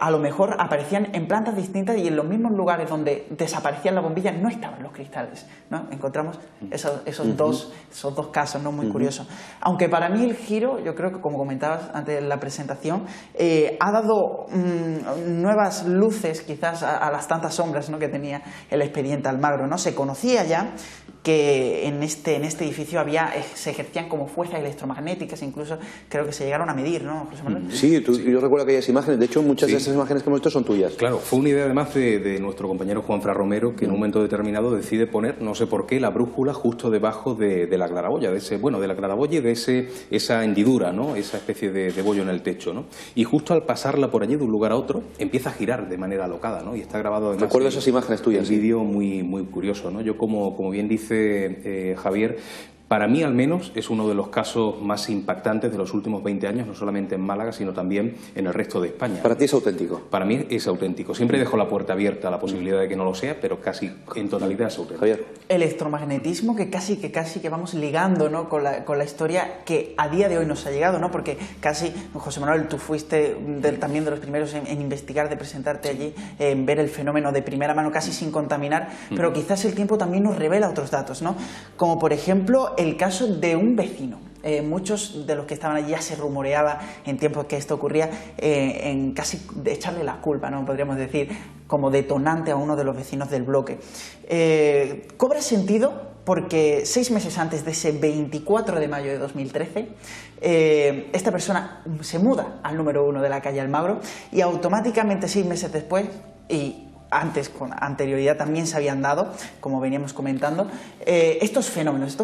a lo mejor aparecían en plantas distintas y en los mismos lugares donde desaparecían las bombillas no estaban los cristales, ¿no? Encontramos esos dos casos, ¿no? Muy curiosos. Aunque para mí el giro, yo creo que, como comentabas antes de la presentación, ha dado nuevas luces quizás a las tantas sombras, ¿no?, que tenía el expediente Almagro, ¿no? Se conocía ya que en este edificio se ejercían como fuerzas electromagnéticas, incluso creo que se llegaron a medir, ¿no, José Manuel? Sí, yo recuerdo aquellas imágenes, de hecho muchas de esas imágenes que hemos visto son tuyas. Claro, fue una idea además de nuestro compañero Juanfran Romero, que en un momento determinado decide poner, no sé por qué, la brújula justo debajo de la claraboya, de la claraboya y de esa hendidura, ¿no?, esa especie de bollo en el techo, ¿no? Y justo al pasarla por allí de un lugar a otro, empieza a girar de manera alocada, ¿no? Y está grabado además. Recuerdo esas imágenes tuyas. Un vídeo muy, muy curioso, ¿no? Yo, como bien dice Javier, para mí al menos es uno de los casos más impactantes de los últimos 20 años, no solamente en Málaga, sino también en el resto de España. ¿Para ti es auténtico? Para mí es auténtico. Siempre dejo la puerta abierta a la posibilidad de que no lo sea, pero casi en totalidad es auténtico. Javier. Electromagnetismo que casi que vamos ligando, ¿no?, con la historia que a día de hoy nos ha llegado, ¿no? Porque casi, José Manuel, tú fuiste también de los primeros en investigar, de presentarte allí, en ver el fenómeno de primera mano, casi sin contaminar, pero quizás el tiempo también nos revela otros datos, ¿no? Como por ejemplo el caso de un vecino. Muchos de los que estaban allí ya se rumoreaba en tiempos que esto ocurría en casi de echarle la culpa, ¿no?, podríamos decir, como detonante a uno de los vecinos del bloque. Cobra sentido porque 6 meses antes de ese 24 de mayo de 2013, esta persona se muda al número 1 de la calle Almagro y automáticamente 6 meses después, y antes, con anterioridad, también se habían dado, como veníamos comentando, estos fenómenos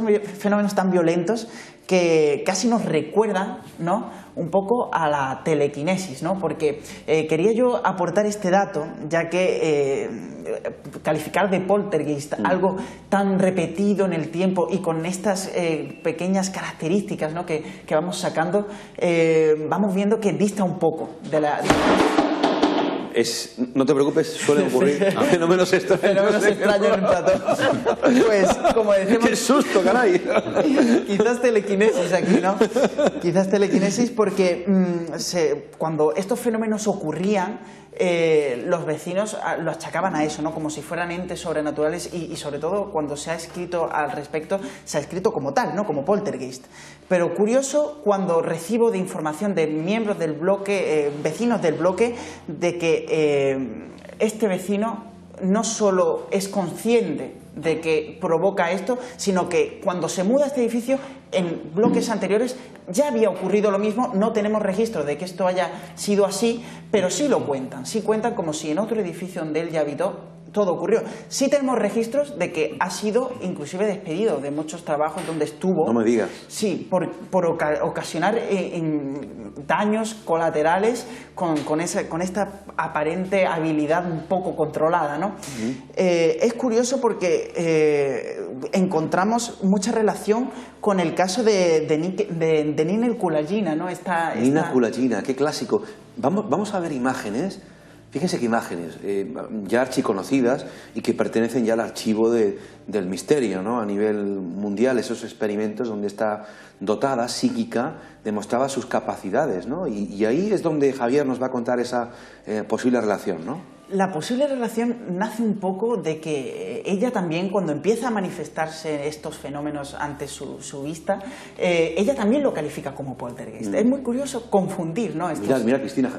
tan violentos que casi nos recuerdan, ¿no?, un poco a la telequinesis, ¿no? Porque quería yo aportar este dato, ya que calificar de poltergeist algo tan repetido en el tiempo y con estas pequeñas características, ¿no?, que vamos sacando, vamos viendo que dista un poco de la... No te preocupes, suele ocurrir fenómenos extraños en el plató. Pues, como decimos... ¡Qué susto, caray! Quizás telequinesis aquí, ¿no? Quizás telequinesis porque cuando estos fenómenos ocurrían, los vecinos lo achacaban a eso, ¿no?, como si fueran entes sobrenaturales y sobre todo cuando se ha escrito al respecto, se ha escrito como tal, ¿no?, como poltergeist. Pero curioso cuando recibo de información de miembros del bloque, vecinos del bloque, de que este vecino no solo es consciente de que provoca esto, sino que cuando se muda a este edificio, en bloques anteriores ya había ocurrido lo mismo. No tenemos registro de que esto haya sido así, pero sí lo cuentan, sí cuentan como si en otro edificio donde él ya habitó todo ocurrió. Sí tenemos registros de que ha sido inclusive despedido de muchos trabajos donde estuvo. No me digas. Sí, por ocasionar daños colaterales con esta aparente habilidad un poco controlada, ¿no? Es curioso porque encontramos mucha relación con el caso de Nina Kulagina, ¿no? Nina Kulagina, qué clásico. Vamos a ver imágenes. Fíjense qué imágenes, ya archiconocidas y que pertenecen ya al archivo del misterio, ¿no? A nivel mundial, esos experimentos donde esta dotada psíquica demostraba sus capacidades, ¿no? Y ahí es donde Javier nos va a contar esa posible relación, ¿no? La posible relación nace un poco de que ella también, cuando empieza a manifestarse estos fenómenos ante su vista, ella también lo califica como poltergeist. Es muy curioso confundir, ¿no? Mira, Cristina,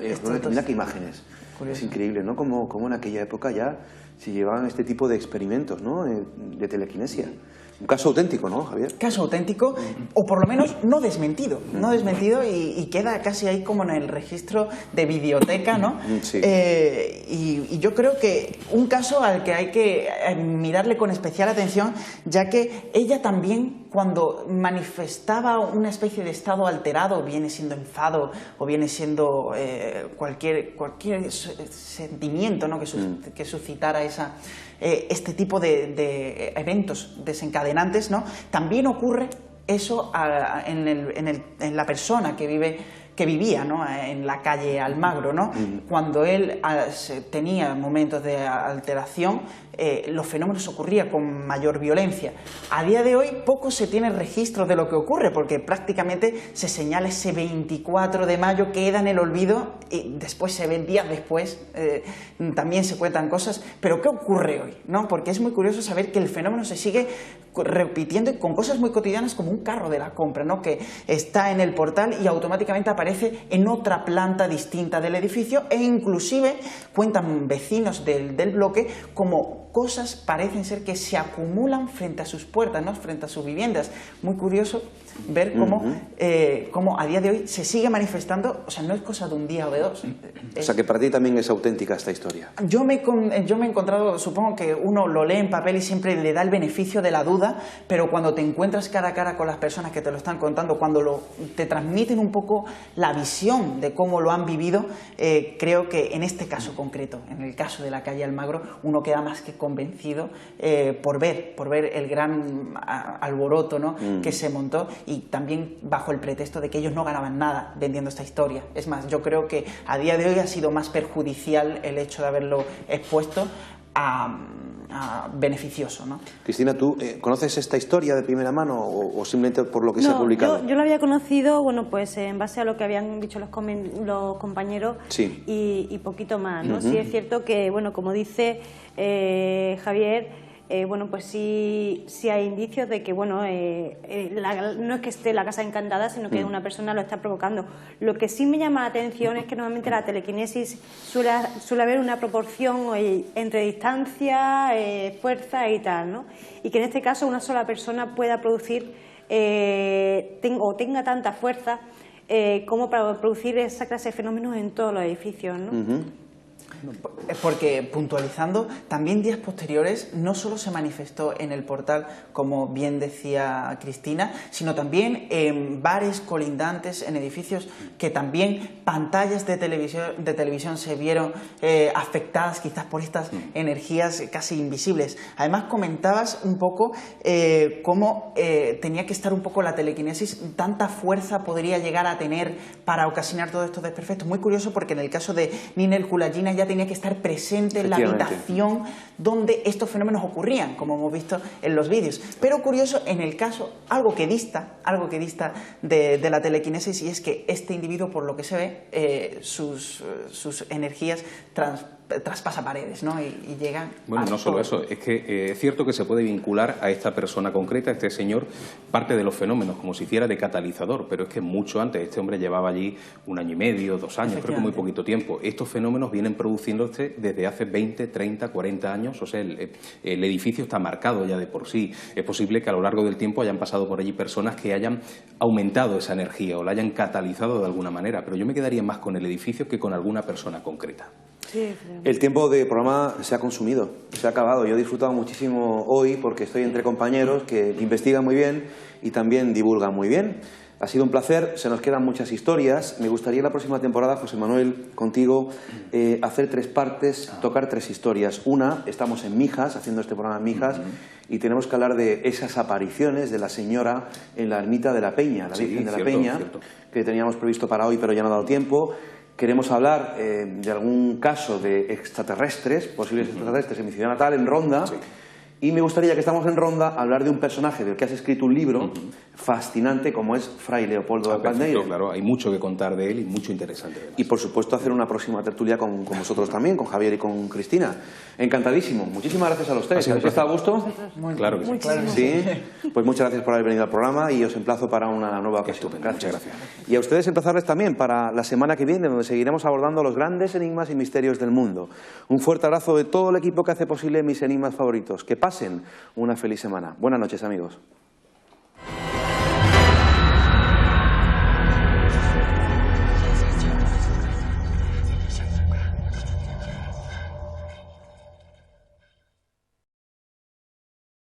mira qué imágenes. Curioso. Es increíble, ¿no? Como en aquella época ya se llevaban este tipo de experimentos, ¿no? De telequinesia. Un caso auténtico, ¿no, Javier? Caso auténtico, o por lo menos no desmentido y queda casi ahí como en el registro de videoteca, ¿no? Sí. Y yo creo que un caso al que hay que mirarle con especial atención, ya que ella también, cuando manifestaba una especie de estado alterado, viene siendo enfado o viene siendo cualquier sentimiento, ¿no? que suscitara este tipo de eventos desencadenantes, ¿no? También ocurre eso en la persona que vivía, ¿no? En la calle Almagro, ¿no? Cuando él tenía momentos de alteración, los fenómenos ocurrían con mayor violencia. A día de hoy poco se tiene registro de lo que ocurre, porque prácticamente se señala ese 24 de mayo, queda en el olvido, y después se ven días después, también se cuentan cosas, pero ¿qué ocurre hoy? ¿No? Porque es muy curioso saber que el fenómeno se sigue repitiendo y con cosas muy cotidianas, como un carro de la compra, ¿no? Que está en el portal y automáticamente aparece en otra planta distinta del edificio, e inclusive cuentan vecinos del bloque como cosas parecen ser que se acumulan frente a sus puertas, ¿no? Frente a sus viviendas. Muy curioso ver cómo a día de hoy se sigue manifestando, o sea, no es cosa de un día o de dos. O sea, que para ti también es auténtica esta historia. Yo me he encontrado, supongo que uno lo lee en papel y siempre le da el beneficio de la duda, pero cuando te encuentras cara a cara con las personas que te lo están contando, cuando te transmiten un poco la visión de cómo lo han vivido, creo que en este caso concreto, en el caso de la calle Almagro, uno queda más que convencido por ver el gran alboroto, ¿no? Que se montó, y también bajo el pretexto de que ellos no ganaban nada vendiendo esta historia. Es más, yo creo que a día de hoy ha sido más perjudicial el hecho de haberlo expuesto a beneficioso, ¿no? Cristina, ¿tú conoces esta historia de primera mano o simplemente por lo que se ha publicado? Yo lo había conocido, bueno, pues en base a lo que habían dicho los compañeros, sí, y poquito más, ¿no? Sí es cierto que, bueno, como dice Javier, bueno, pues sí hay indicios de que, bueno, no es que esté la casa encantada, sino que una persona lo está provocando. Lo que sí me llama la atención es que normalmente la telequinesis suele haber una proporción entre distancia, fuerza y tal, ¿no? Y que en este caso una sola persona pueda producir o tenga tanta fuerza como para producir esa clase de fenómenos en todos los edificios, ¿no? Porque, puntualizando, también días posteriores no solo se manifestó en el portal, como bien decía Cristina, sino también en bares colindantes, en edificios que también pantallas de televisión se vieron afectadas quizás por estas energías casi invisibles. Además, comentabas un poco cómo tenía que estar un poco la telequinesis, tanta fuerza podría llegar a tener para ocasionar todos estos desperfectos. Muy curioso, porque en el caso de Ninel Kulagina ya tenía que estar presente en la habitación donde estos fenómenos ocurrían, como hemos visto en los vídeos. Pero curioso, en el caso, algo que dista de la telequinesis, y es que este individuo, por lo que se ve, sus energías traspasa paredes, ¿no? Y llegan. Bueno, no solo eso, es que es cierto que se puede vincular a esta persona concreta, a este señor, parte de los fenómenos, como si hiciera de catalizador, pero es que mucho antes, este hombre llevaba allí 1 año y medio, 2 años, creo que muy poquito tiempo. Estos fenómenos vienen produciéndose desde hace 20, 30, 40 años, o sea, el edificio está marcado ya de por sí. Es posible que a lo largo del tiempo hayan pasado por allí personas que hayan aumentado esa energía o la hayan catalizado de alguna manera, pero yo me quedaría más con el edificio que con alguna persona concreta. El tiempo de programa se ha consumido, se ha acabado. Yo he disfrutado muchísimo hoy porque estoy entre compañeros que investigan muy bien y también divulgan muy bien. Ha sido un placer, se nos quedan muchas historias. Me gustaría la próxima temporada, José Manuel, contigo, hacer 3 partes, tocar 3 historias. Una, estamos en Mijas, haciendo este programa en Mijas, y tenemos que hablar de esas apariciones de la señora en la ermita de la Peña, la Virgen de la Peña, que teníamos previsto para hoy, pero ya no ha dado tiempo. Queremos hablar de algún caso de extraterrestres, posibles extraterrestres en mi ciudad natal, en Ronda. Sí. Y me gustaría, que estamos en Ronda, hablar de un personaje del que has escrito un libro fascinante como es Fray Leopoldo de Valdeire. Claro, hay mucho que contar de él y mucho interesante. Además. Y por supuesto hacer una próxima tertulia con vosotros también, con Javier y con Cristina. Encantadísimo. Muchísimas gracias a los tres. ¿Habéis estado a gusto? Claro que sí. Sí. Pues muchas gracias por haber venido al programa y os emplazo para una nueva ocasión. Muchas gracias. Y a ustedes emplazarles también para la semana que viene, donde seguiremos abordando los grandes enigmas y misterios del mundo. Un fuerte abrazo de todo el equipo que hace posible mis enigmas favoritos. Que pasen una feliz semana. Buenas noches, amigos.